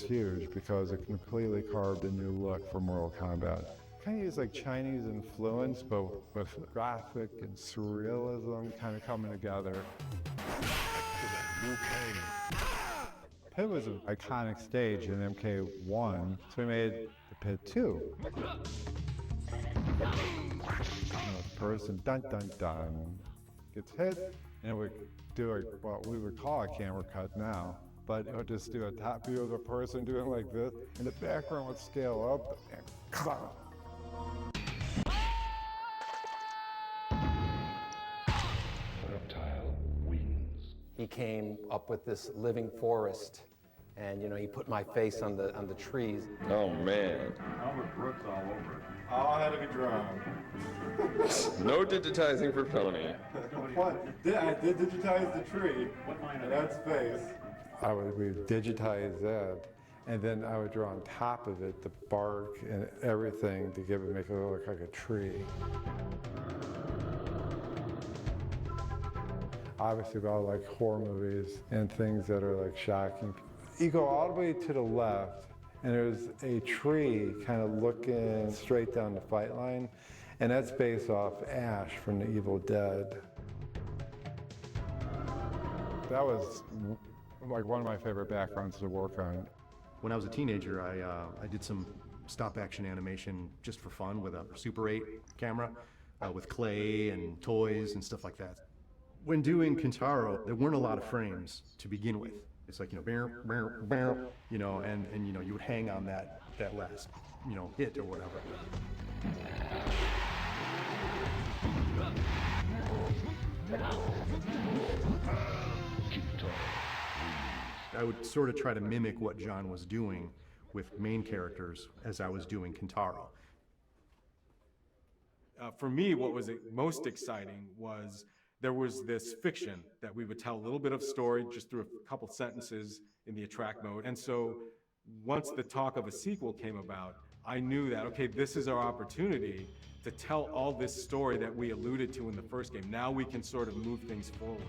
huge because it completely carved a new look for Mortal Kombat. Kind of used like Chinese influence, but with graphic and surrealism kind of coming together. Pit was an iconic stage in MK1, so we made the Pit 2. Person, dun dun dun, gets hit, and we do what we would call a camera cut now, but it would just do a top view of the person doing like this, and the background would scale up, and clop. Reptile wins. he came up with this living forest, and he put my face on the trees. Oh man. Albert Brooks all over it. All had to be drawn. No digitizing for Tony. What? I did digitize the tree, and that's face. We would digitize that, and then I would draw on top of it the bark and everything to make it look like a tree. Obviously, about like horror movies and things that are like shocking. You go all the way to the left, and there's a tree kind of looking straight down the fight line, and that's based off Ash from The Evil Dead. That was like one of my favorite backgrounds to work on. When I was a teenager, I did some stop-action animation just for fun with a Super 8 camera, with clay and toys and stuff like that. When doing Kintaro, there weren't a lot of frames to begin with. It's like, and you would hang on that last, hit or whatever. I would sort of try to mimic what John was doing with main characters as I was doing Kintaro. For me, what was most exciting was there was this fiction that we would tell a little bit of story just through a couple sentences in the attract mode. And so once the talk of a sequel came about, I knew that, okay, this is our opportunity to tell all this story that we alluded to in the first game. Now we can sort of move things forward.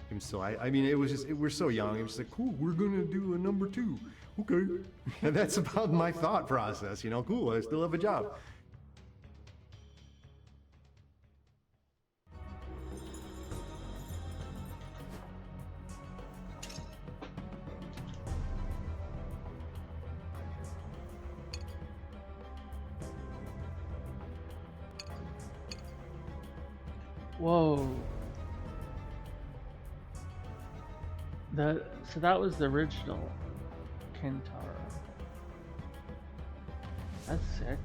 And so, it was just, we're so young, it was like, cool, we're gonna do a number 2. Okay. And that's about my thought process, cool, I still have a job. Whoa. So that was the original Kintaro. That's sick.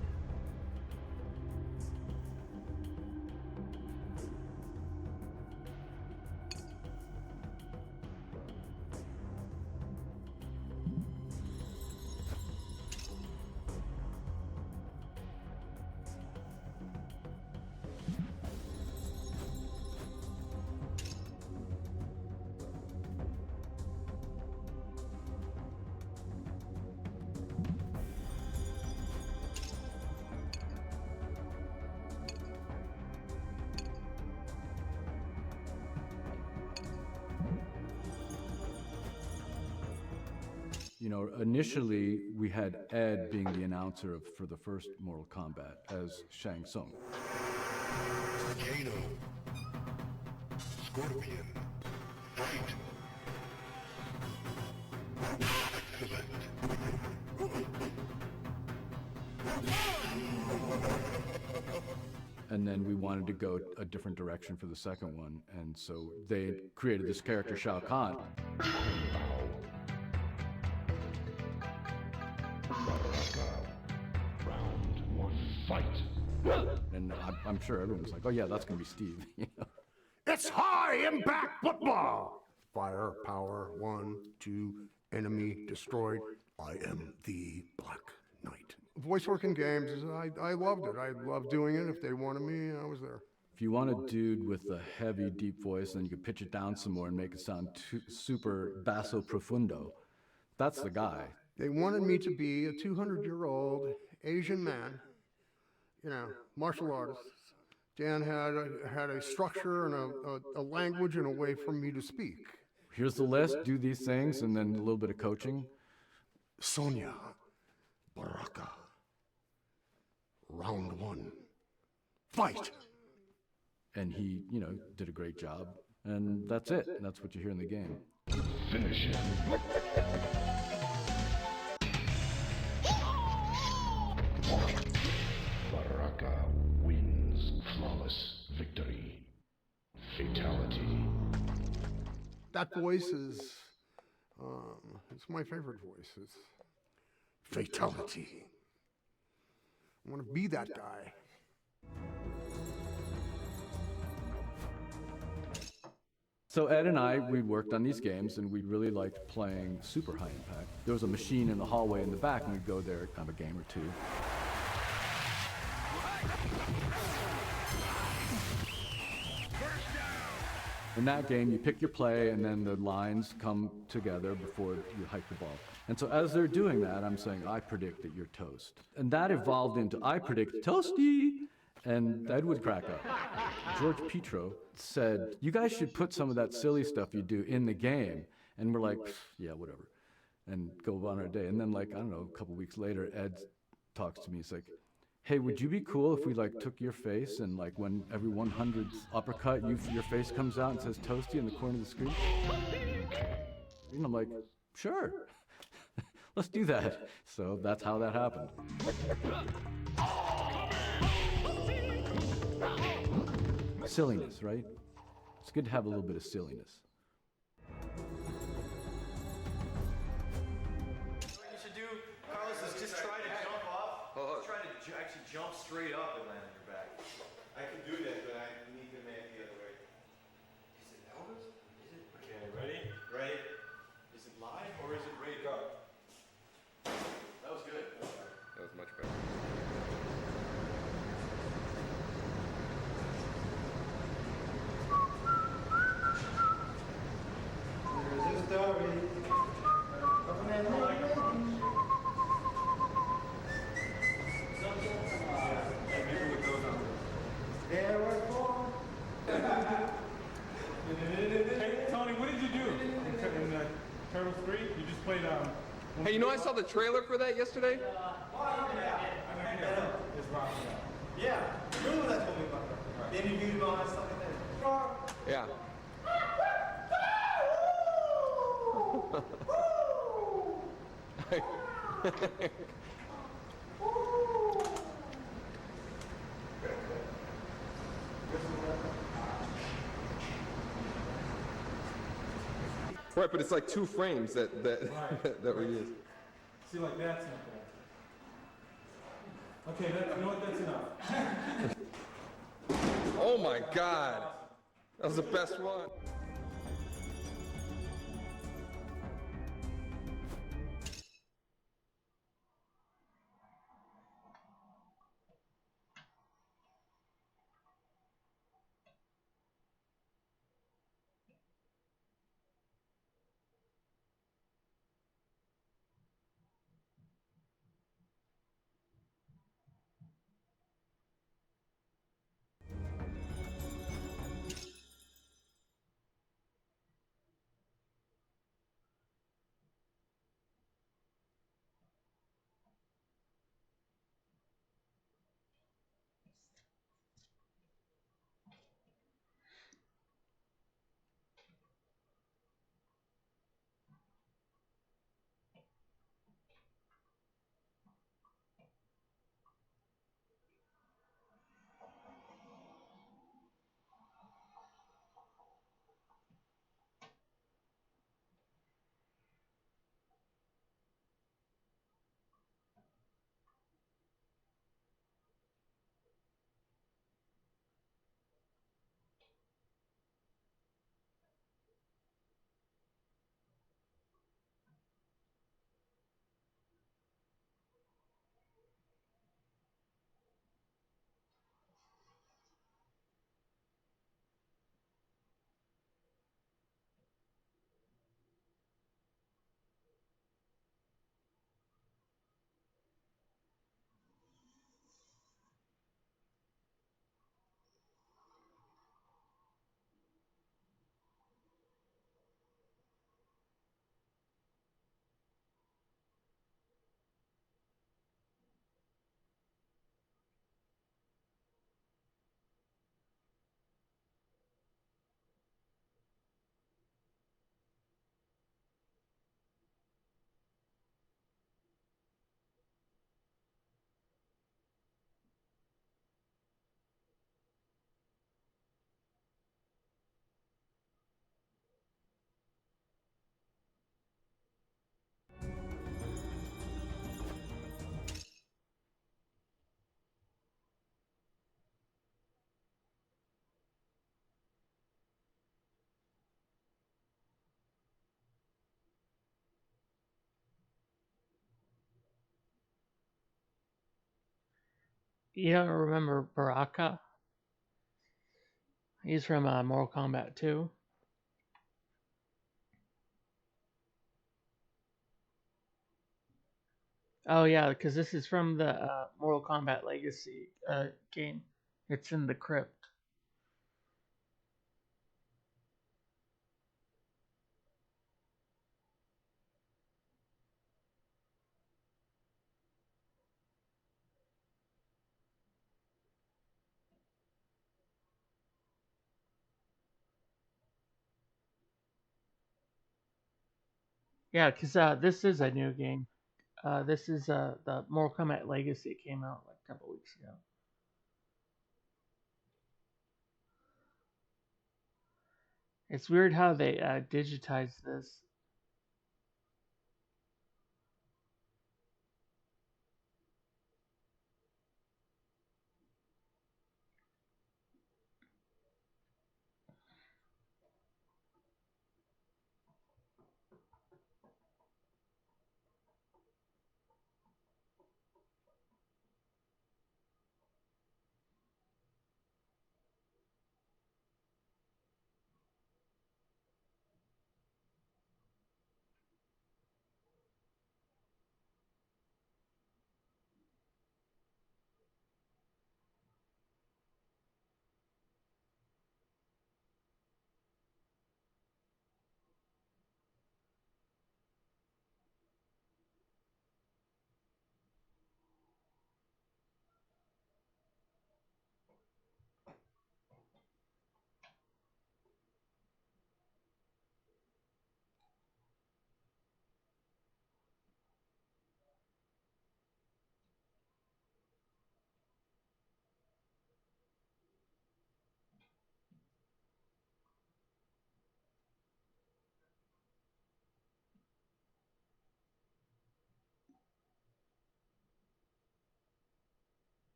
Initially we had Ed being the announcer for the first Mortal Kombat as Shang Tsung. Kano, Scorpion, fight. Excellent. And then we wanted to go a different direction for the second one, and so they created this character Shao Kahn. Round 1, fight. And I'm sure everyone was like, oh yeah, that's gonna be Steve. It's high impact football! Fire, power, 1, 2, enemy destroyed. I am the Black Knight. Voice work in games, I loved it. I loved doing it. If they wanted me, I was there. If you want a dude with a heavy, deep voice, then you could pitch it down some more and make it sound super basso profundo. That's the guy. They wanted me to be a 200-year-old Asian man, martial artist. Dan had a structure and a language and a way for me to speak. Here's the list, do these things, and then a little bit of coaching. Sonia, Baraka. Round 1, fight! And he, did a great job. And that's it. That's what you hear in the game. Finish him. Baraka wins. Flawless victory. Fatality. That voice is, it's my favorite voice. It's fatality. I want to be that guy. So Ed and I, we worked on these games, and we really liked playing super high impact. There was a machine in the hallway in the back, and we'd go there, have a game or two. In that game, you pick your play, and then the lines come together before you hike the ball. And so as they're doing that, I'm saying, I predict that you're toast. And that evolved into, I predict toasty. And Ed would crack up. George Petro said, you guys should put some of that silly stuff you do in the game. And we're like, yeah, whatever. And go on our day. And then, like, I don't know, a couple weeks later, Ed talks to me. He's like, hey, would you be cool if we, like, took your face and, like, when every 100th uppercut, your face comes out and says toasty in the corner of the screen? And I'm like, sure. Let's do that. So that's how that happened. Silliness, right? It's good to have a little bit of silliness. What you should do, Carlos, is just try to jump off. Just try to actually jump straight up and land on your back. I can do that, but I need to make the other way. Is it Elvis? Is it? Okay, ready? Ready? Is it live or is it ready? Go. That was good. That was much better. Hey, Tony, what did you do in Turtles 3? You just played Hey, you know I saw the trailer for that yesterday? Yeah, you're the one that told me about that. They interviewed him on stuff like that. Yeah. Right, but it's like 2 frames that that we use. See, like that's not bad. Okay, you know what? That's enough. Oh my God, that was the best one. You don't remember Baraka? He's from Mortal Kombat 2. Oh yeah, because this is from the Mortal Kombat Legacy game. It's in the crypt. Yeah, because this is a new game. This is the Mortal Kombat Legacy. It came out like a couple weeks ago. It's weird how they digitized this.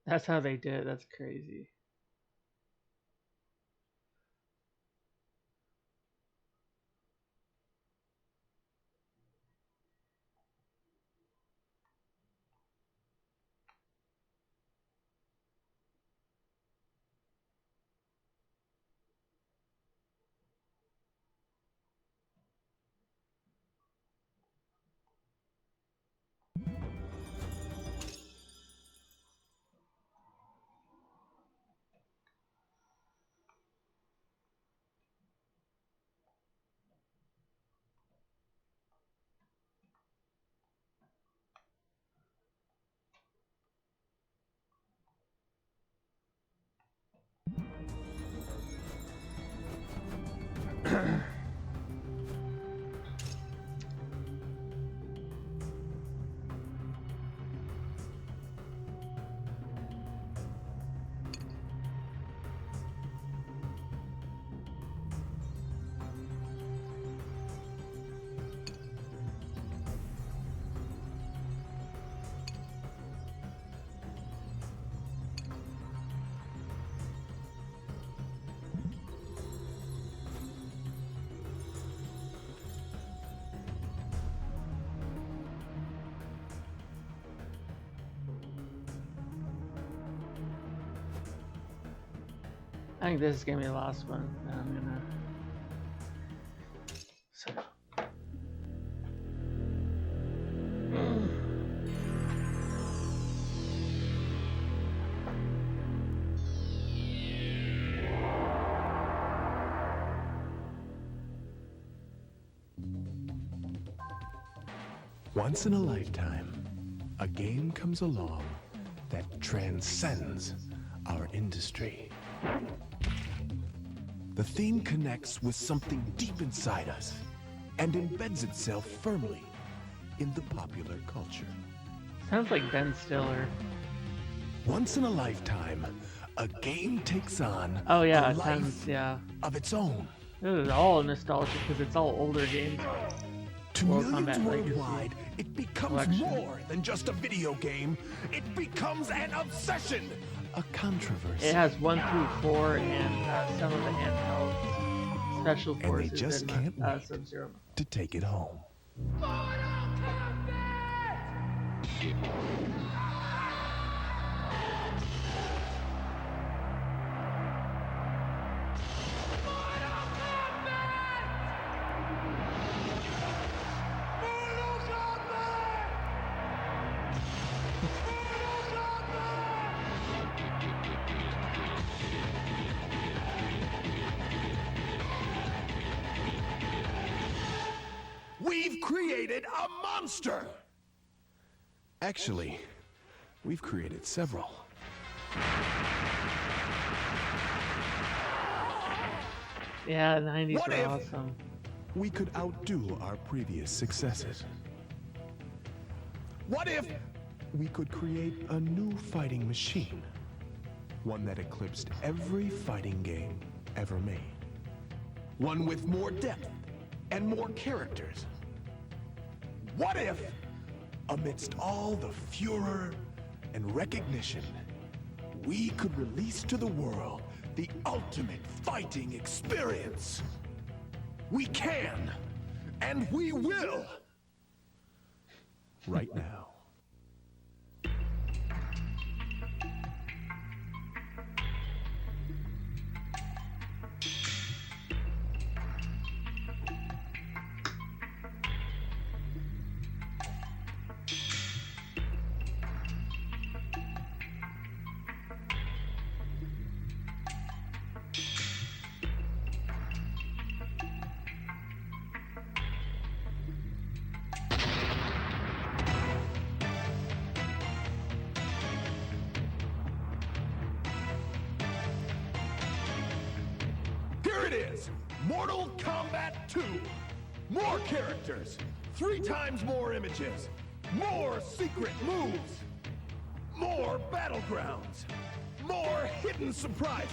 That's how they did it. That's crazy. I think this is gonna be the last one. I'm gonna. So. Once in a lifetime, a game comes along that transcends our industry. The theme connects with something deep inside us and embeds itself firmly in the popular culture. Sounds like Ben Stiller. Once in a lifetime, a game takes on a life yeah. of its own. This is all nostalgic because it's all older games. To Mortal millions Kombat Legacy worldwide, it becomes Collection. more than just a video game. It becomes an obsession, a controversy. It has 1 through 4 and some of the handheld special And they forces just and can't Sub-Zero. to take it home. We've created a monster! Actually, we've created several. Yeah, 90s What were if awesome. we could outdo our previous successes? What if we could create a new fighting machine? One that eclipsed every fighting game ever made. One with more depth and more characters. What if, amidst all the furor and recognition, we could release to the world the ultimate fighting experience? We can, and we will, right now. Here it is, Mortal Kombat 2. More characters, 3 times more images, more secret moves, more battlegrounds, more hidden surprises.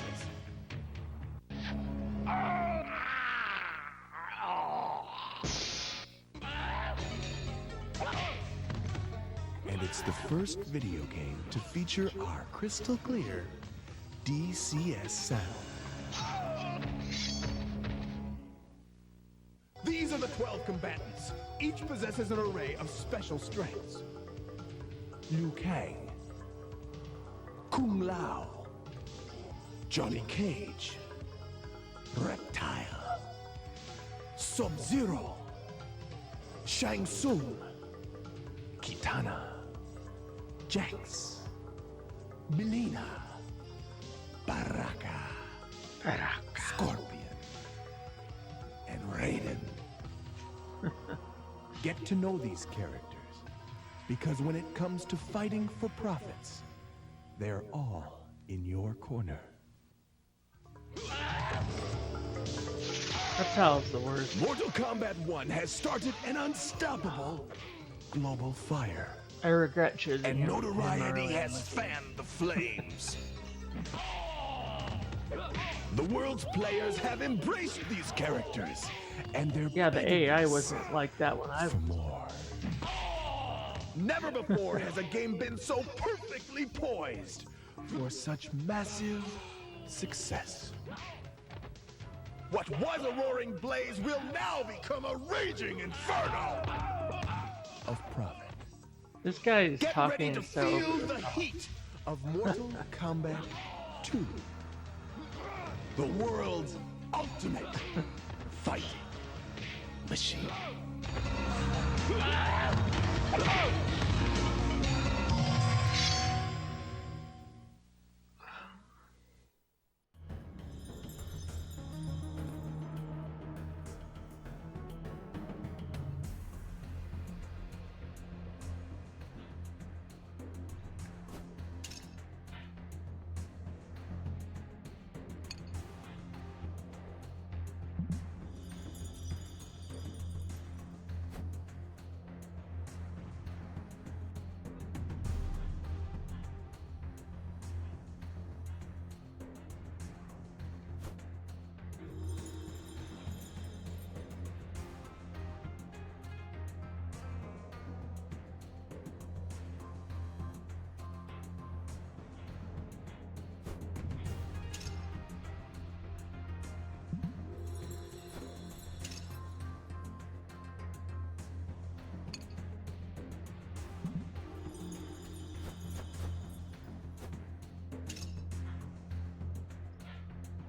And it's the first video game to feature our crystal clear DCS sound. These are the 12 combatants. Each possesses an array of special strengths. Liu Kang, Kung Lao, Johnny Cage, Reptile, Sub-Zero, Shang Tsung, Kitana, Jax, Melina, Baraka, Scorpion, and Raiden. Get to know these characters, because when it comes to fighting for profits, they're all in your corner. Reptile's the worst. Mortal Kombat 1 has started an unstoppable global fire. I regret choosing And him. notoriety has fanned the flames. The world's players have embraced these characters, and they're Yeah, the begging AI us wasn't like that when I was. more. Never before has a game been so perfectly poised for such massive success. What was a roaring blaze will now become a raging inferno of profit. This guy is Get talking ready to so feel over the the top. heat of Mortal Kombat 2. The world's ultimate fighting machine.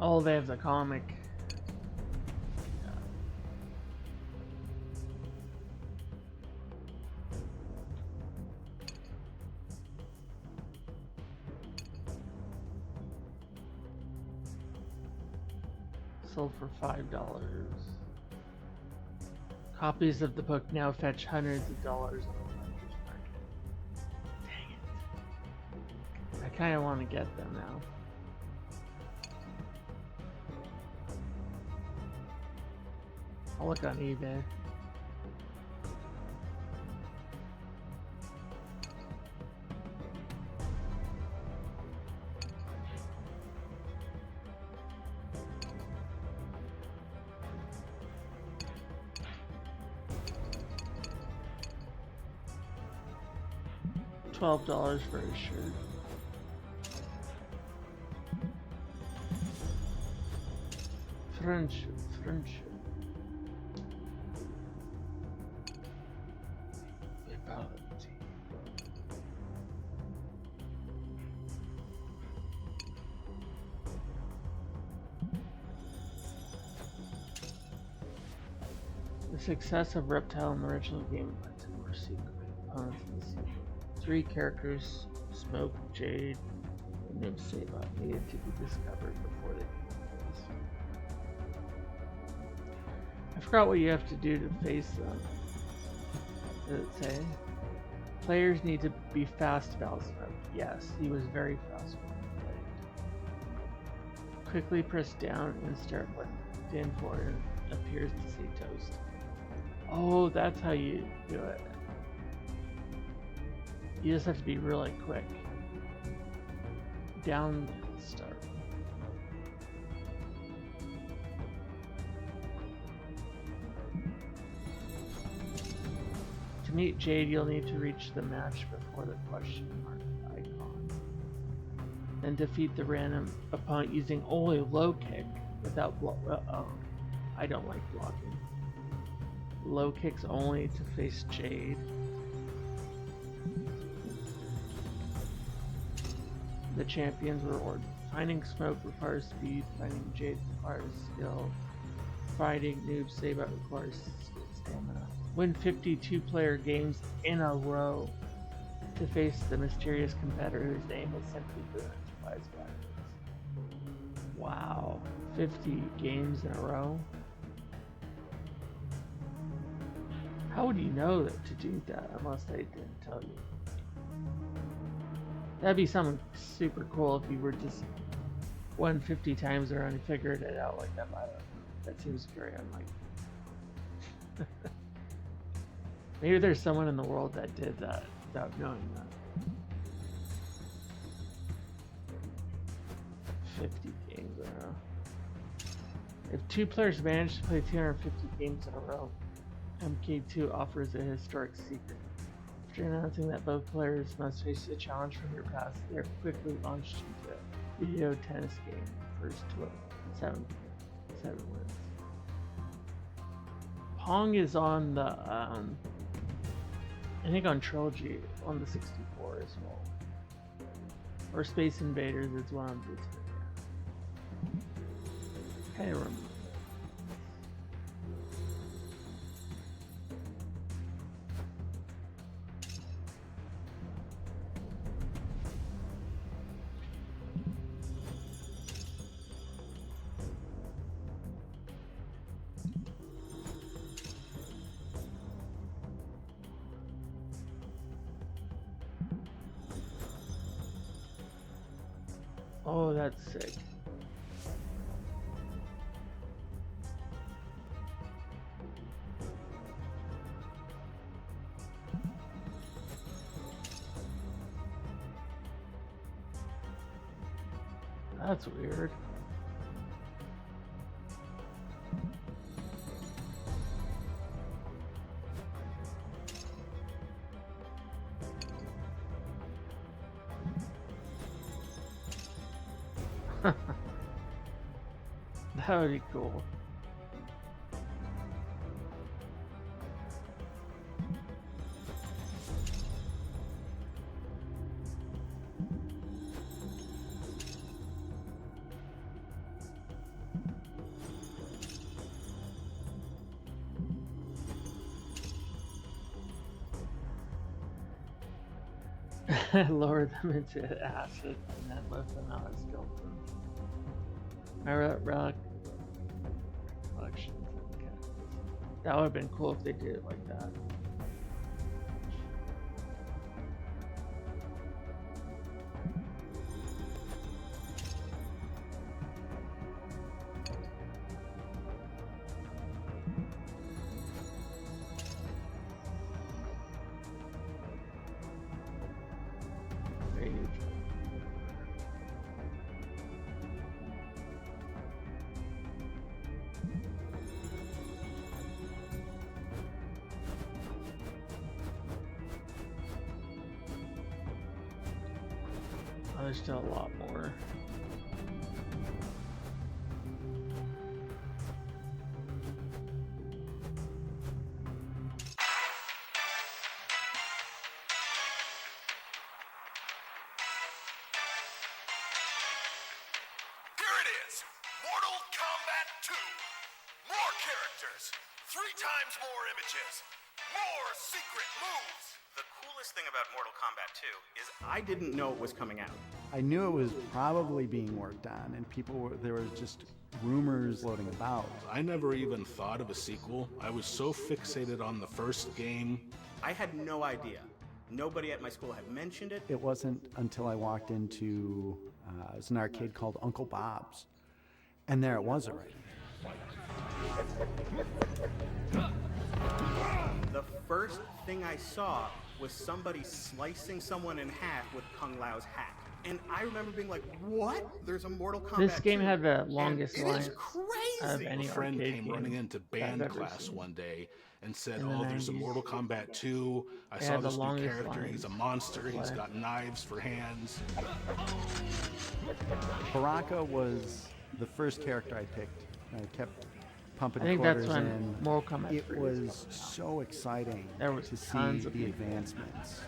Oh, they have the comic. Yeah. Sold for $5. Copies of the book now fetch hundreds of dollars on the collector's market. Dang it. I kind of want to get them now. I'll look on eBay. $12 for a shirt. Friendship. The success of Reptile in the original game led to more secret opponents in the sequel. 3 characters, Smoke, Jade, and Noob Saibot, needed to be discovered before they could be faced. I forgot what you have to do to face them. Did it say? Players need to be fast about Smoke. Yes, he was very fast when he played. Quickly press down and start button in for it appears to say toast. Oh, that's how you do it. You just have to be really quick. Down start. To meet Jade, you'll need to reach the match before the question mark icon. Then defeat the random opponent using only low kick without I don't like blocking. Low kicks only to face Jade. The champion's reward. Finding Smoke requires speed, finding Jade requires skill, fighting Noob Saibot requires stamina. Win 50 two-player games in a row to face the mysterious competitor whose name is simply Boone. Flies backwards. Wow. 50 games in a row? How would you know that to do that unless they didn't tell you? That'd be something super cool if you were just won 50 times around and figured it out like that. I don't know. That seems very unlikely. Maybe there's someone in the world that did that without knowing that. 50 games in a row. If 2 players manage to play 250 games in a row, MK2 offers a historic secret. After announcing that both players must face a challenge from your past, they are quickly launched into a video tennis game. First to 7 wins. Pong is on the, I think on Trilogy on the 64 as well. Or Space Invaders is one of the 2. Kind of remember. Oh, that's sick. That's weird. That would be cool. Lowered them into acid and then left them out as skeletons. My relic collection. That would have been cool if they did it like that. There's still a lot more. Here it is! Mortal Kombat 2! More characters! 3 times more images! More secret moves! The coolest thing about Mortal Kombat 2 is I didn't know it was coming out. I knew it was probably being worked on, and there were just rumors floating about. I never even thought of a sequel. I was so fixated on the first game. I had no idea. Nobody at my school had mentioned it. It wasn't until I walked into it was an arcade called Uncle Bob's, and there it was already. The first thing I saw was somebody slicing someone in half with Kung Lao's hat. And I remember being like, what? There's a Mortal Kombat This game 2? had the longest And line it is crazy. of any A friend arcade came game running into band I've ever class seen. one day and said, In the oh, there's a 90s. Mortal Kombat 2. I They saw had the this new longest character. He's a lines. monster. He's What? got knives for hands. Baraka was the first character I picked. I kept pumping I think quarters that's when in. Mortal Kombat It 3 was was so exciting There was to see tons of the people. advancements.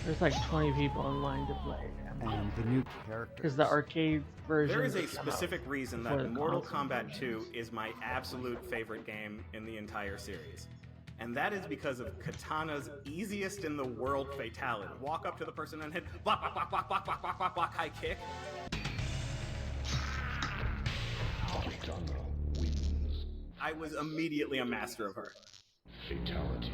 There's like 20 people in line to play. And the new characters. Because the arcade version. There is a came out specific reason before that the Mortal console Kombat versions. 2 is my absolute favorite game in the entire series. And that is because of Katana's easiest in the world fatality. Walk up to the person and hit block, block, block, block, block, block, block, block, block, high kick. Katana wins. I was immediately a master of her. Fatality.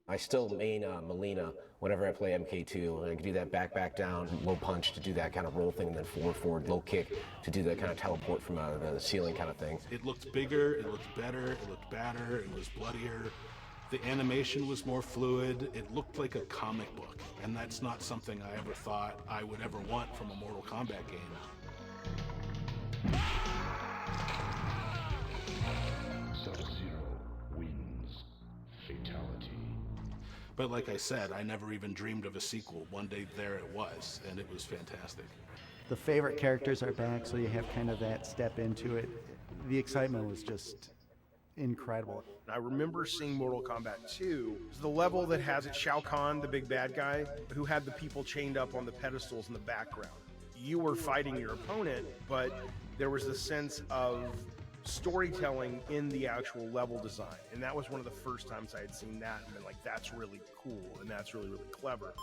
I still main Melina whenever I play MK2. I can do that back down, low punch to do that kind of roll thing, and then forward, low kick to do that kind of teleport from the ceiling kind of thing. It looked bigger, it looked better, it looked badder, it was bloodier. The animation was more fluid. It looked like a comic book, and that's not something I ever thought I would ever want from a Mortal Kombat game. Sub-Zero wins. Fatality. But like I said, I never even dreamed of a sequel. One day there it was, and it was fantastic. The favorite characters are back, so you have kind of that step into it. The excitement was just incredible. I remember seeing Mortal Kombat 2. It's the level that has it Shao Kahn, the big bad guy, who had the people chained up on the pedestals in the background. You were fighting your opponent, but there was a sense of storytelling in the actual level design. And that was one of the first times I had seen that and been like, that's really cool and that's really, really clever.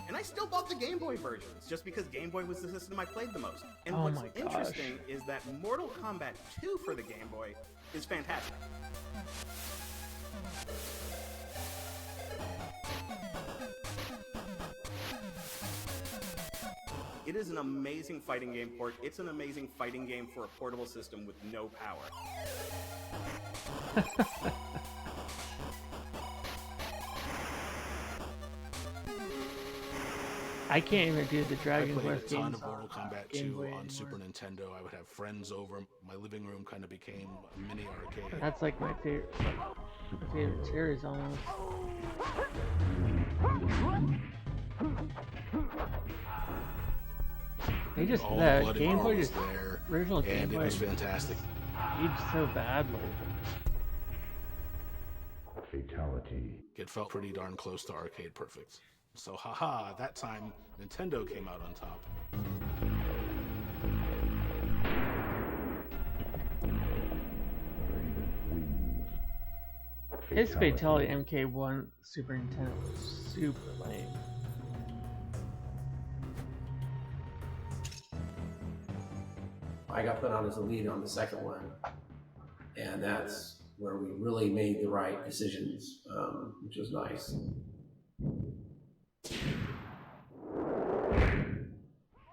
And I still bought the Game Boy versions, just because Game Boy was the system I played the most. And Oh what's my gosh. interesting is that Mortal Kombat 2 for the Game Boy is fantastic. It is an amazing fighting game port. It's an amazing fighting game for a portable system with no power. I can't even do the I Dragon played a Quest ton games of Mortal Kombat Game 2 Boy on anymore. Super Nintendo. I would have friends over. My living room kind of became a mini arcade. That's like my favorite series almost. They just All the blood and Game gore Boy was just there, original Game and it Boy was fantastic. aged so badly. Fatality. It felt pretty darn close to arcade perfect. So haha, that time Nintendo came out on top. Raiden wins. His Fatality MK1 Super Nintendo was super lame. I got put on as a lead on the second one, and that's where we really made the right decisions, which was nice.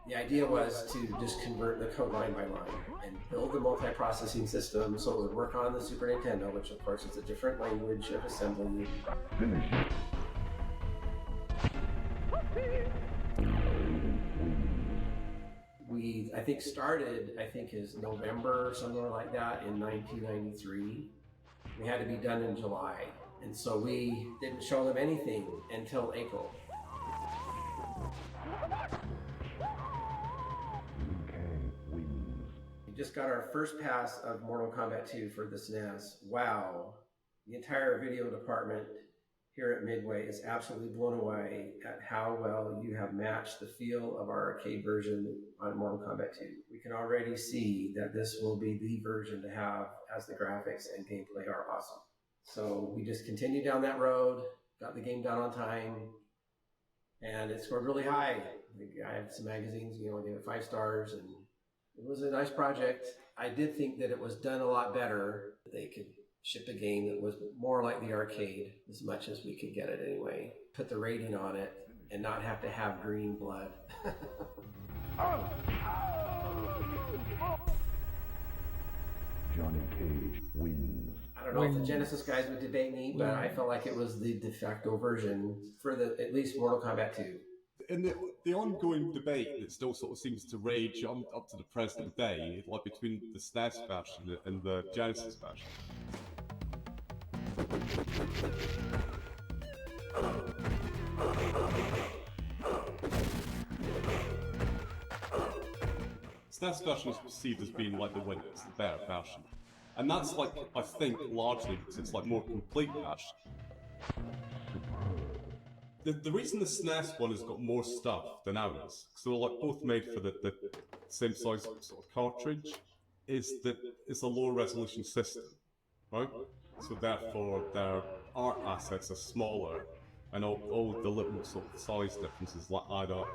The idea was to just convert the code line by line and build the multi-processing system so it would work on the Super Nintendo, which of course is a different language of assembly. Finish. We, I think, started, is November, somewhere like that, in 1993. We had to be done in July, and so we didn't show them anything until April. We just got our first pass of Mortal Kombat 2 for the SNES. Wow. The entire video department here at Midway is absolutely blown away at how well you have matched the feel of our arcade version on Mortal Kombat 2. We can already see that this will be the version to have, as the graphics and gameplay are awesome. So we just continued down that road, got the game done on time, and it scored really high. I had some magazines, I gave it 5 stars, and it was a nice project. I did think that it was done a lot better. They could ship a game that was more like the arcade, as much as we could get it anyway. Put the rating on it and not have to have green blood. Johnny Cage wins. I don't know if the Genesis guys would debate me, but I felt like it was the de facto version for at least Mortal Kombat 2. And the ongoing debate that still sort of seems to rage up to the present day, like between the SNES version and the Genesis version. SNES version is perceived as being like the winner, it's the better version. And that's like, I think, largely because it's like more complete version. The reason the SNES one has got more stuff than ours, because they're like both made for the same size sort of cartridge, is that it's a lower resolution system, right? So therefore their art assets are smaller, and all the little sort of size differences add up.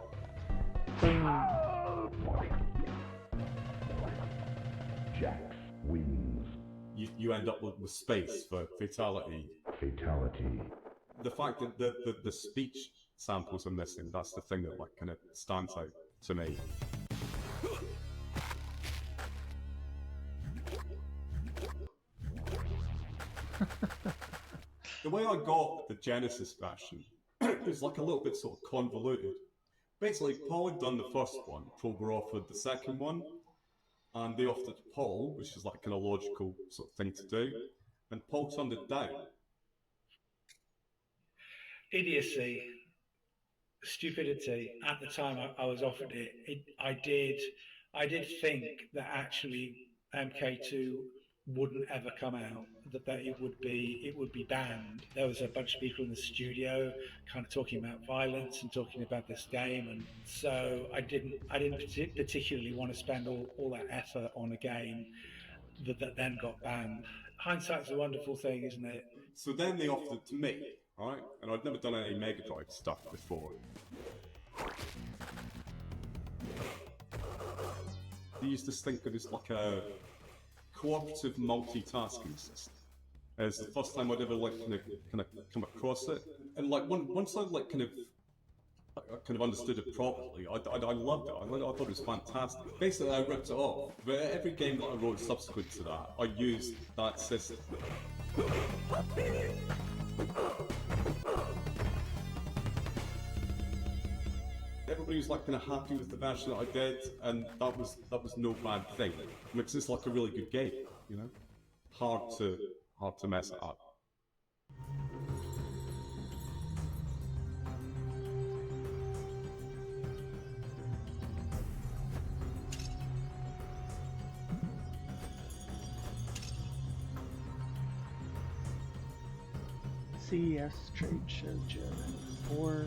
Jax wins. You end up with space for fatality. Fatality. The fact that the speech samples are missing, that's the thing that kind of stands out to me. The way I got the Genesis version is like a little bit sort of convoluted. Basically, Paul had done the first one, Paul were offered the second one, and they offered it to Paul, which is like kind of logical sort of thing to do, and Paul turned it down. Idiocy, stupidity. At the time I was offered it, I did think that actually MK2 wouldn't ever come out, that it would be banned. There was a bunch of people in the studio kind of talking about violence and talking about this game, and so I didn't particularly want to spend all that effort on a game that then got banned. Hindsight's a wonderful thing, isn't it? So then they offered it to me, right? And I'd never done any Mega Drive stuff before. They used to think of it as like a cooperative multitasking system. It's the first time I'd ever kind of come across it, and like once I kind of understood it properly, I loved it. I thought it was fantastic. Basically, I ripped it off. But every game that I wrote subsequent to that, I used that system. Everybody was like kind of happy with the version that I did, and that was no bad thing. I mean, it's just like a really good game, you know. Hard to mess it up. CES Trade Show German 4.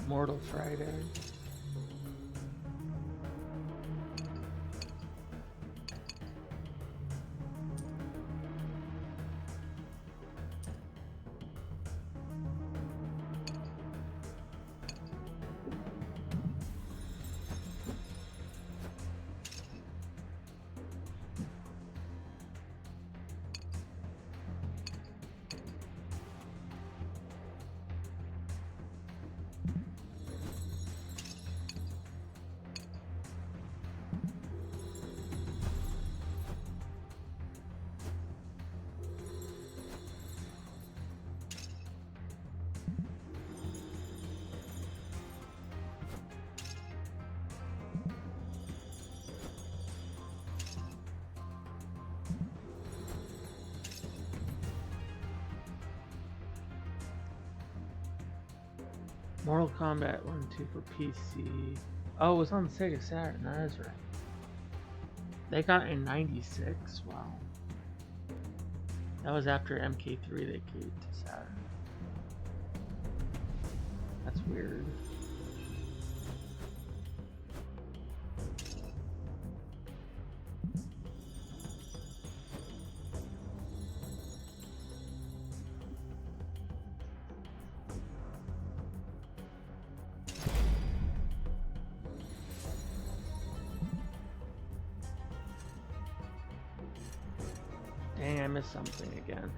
Mortal Friday. Mortal Kombat 1 and 2 for PC. Oh, it was on Sega Saturn, that is right. They got it in 96, wow. That was after MK3 they gave to Saturn. That's weird. Dang, I missed something again.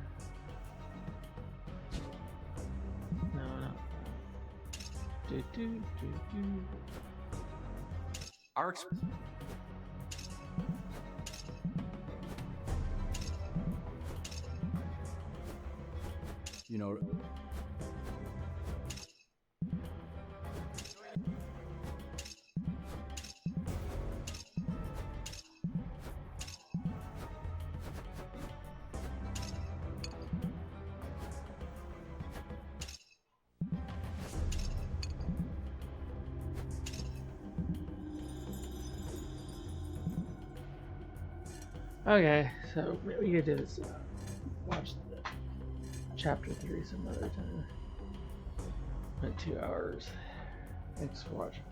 No. Our You know, Okay, so we could do this. Watch the chapter 3 some other time. Went 2 hours. Thanks for watching.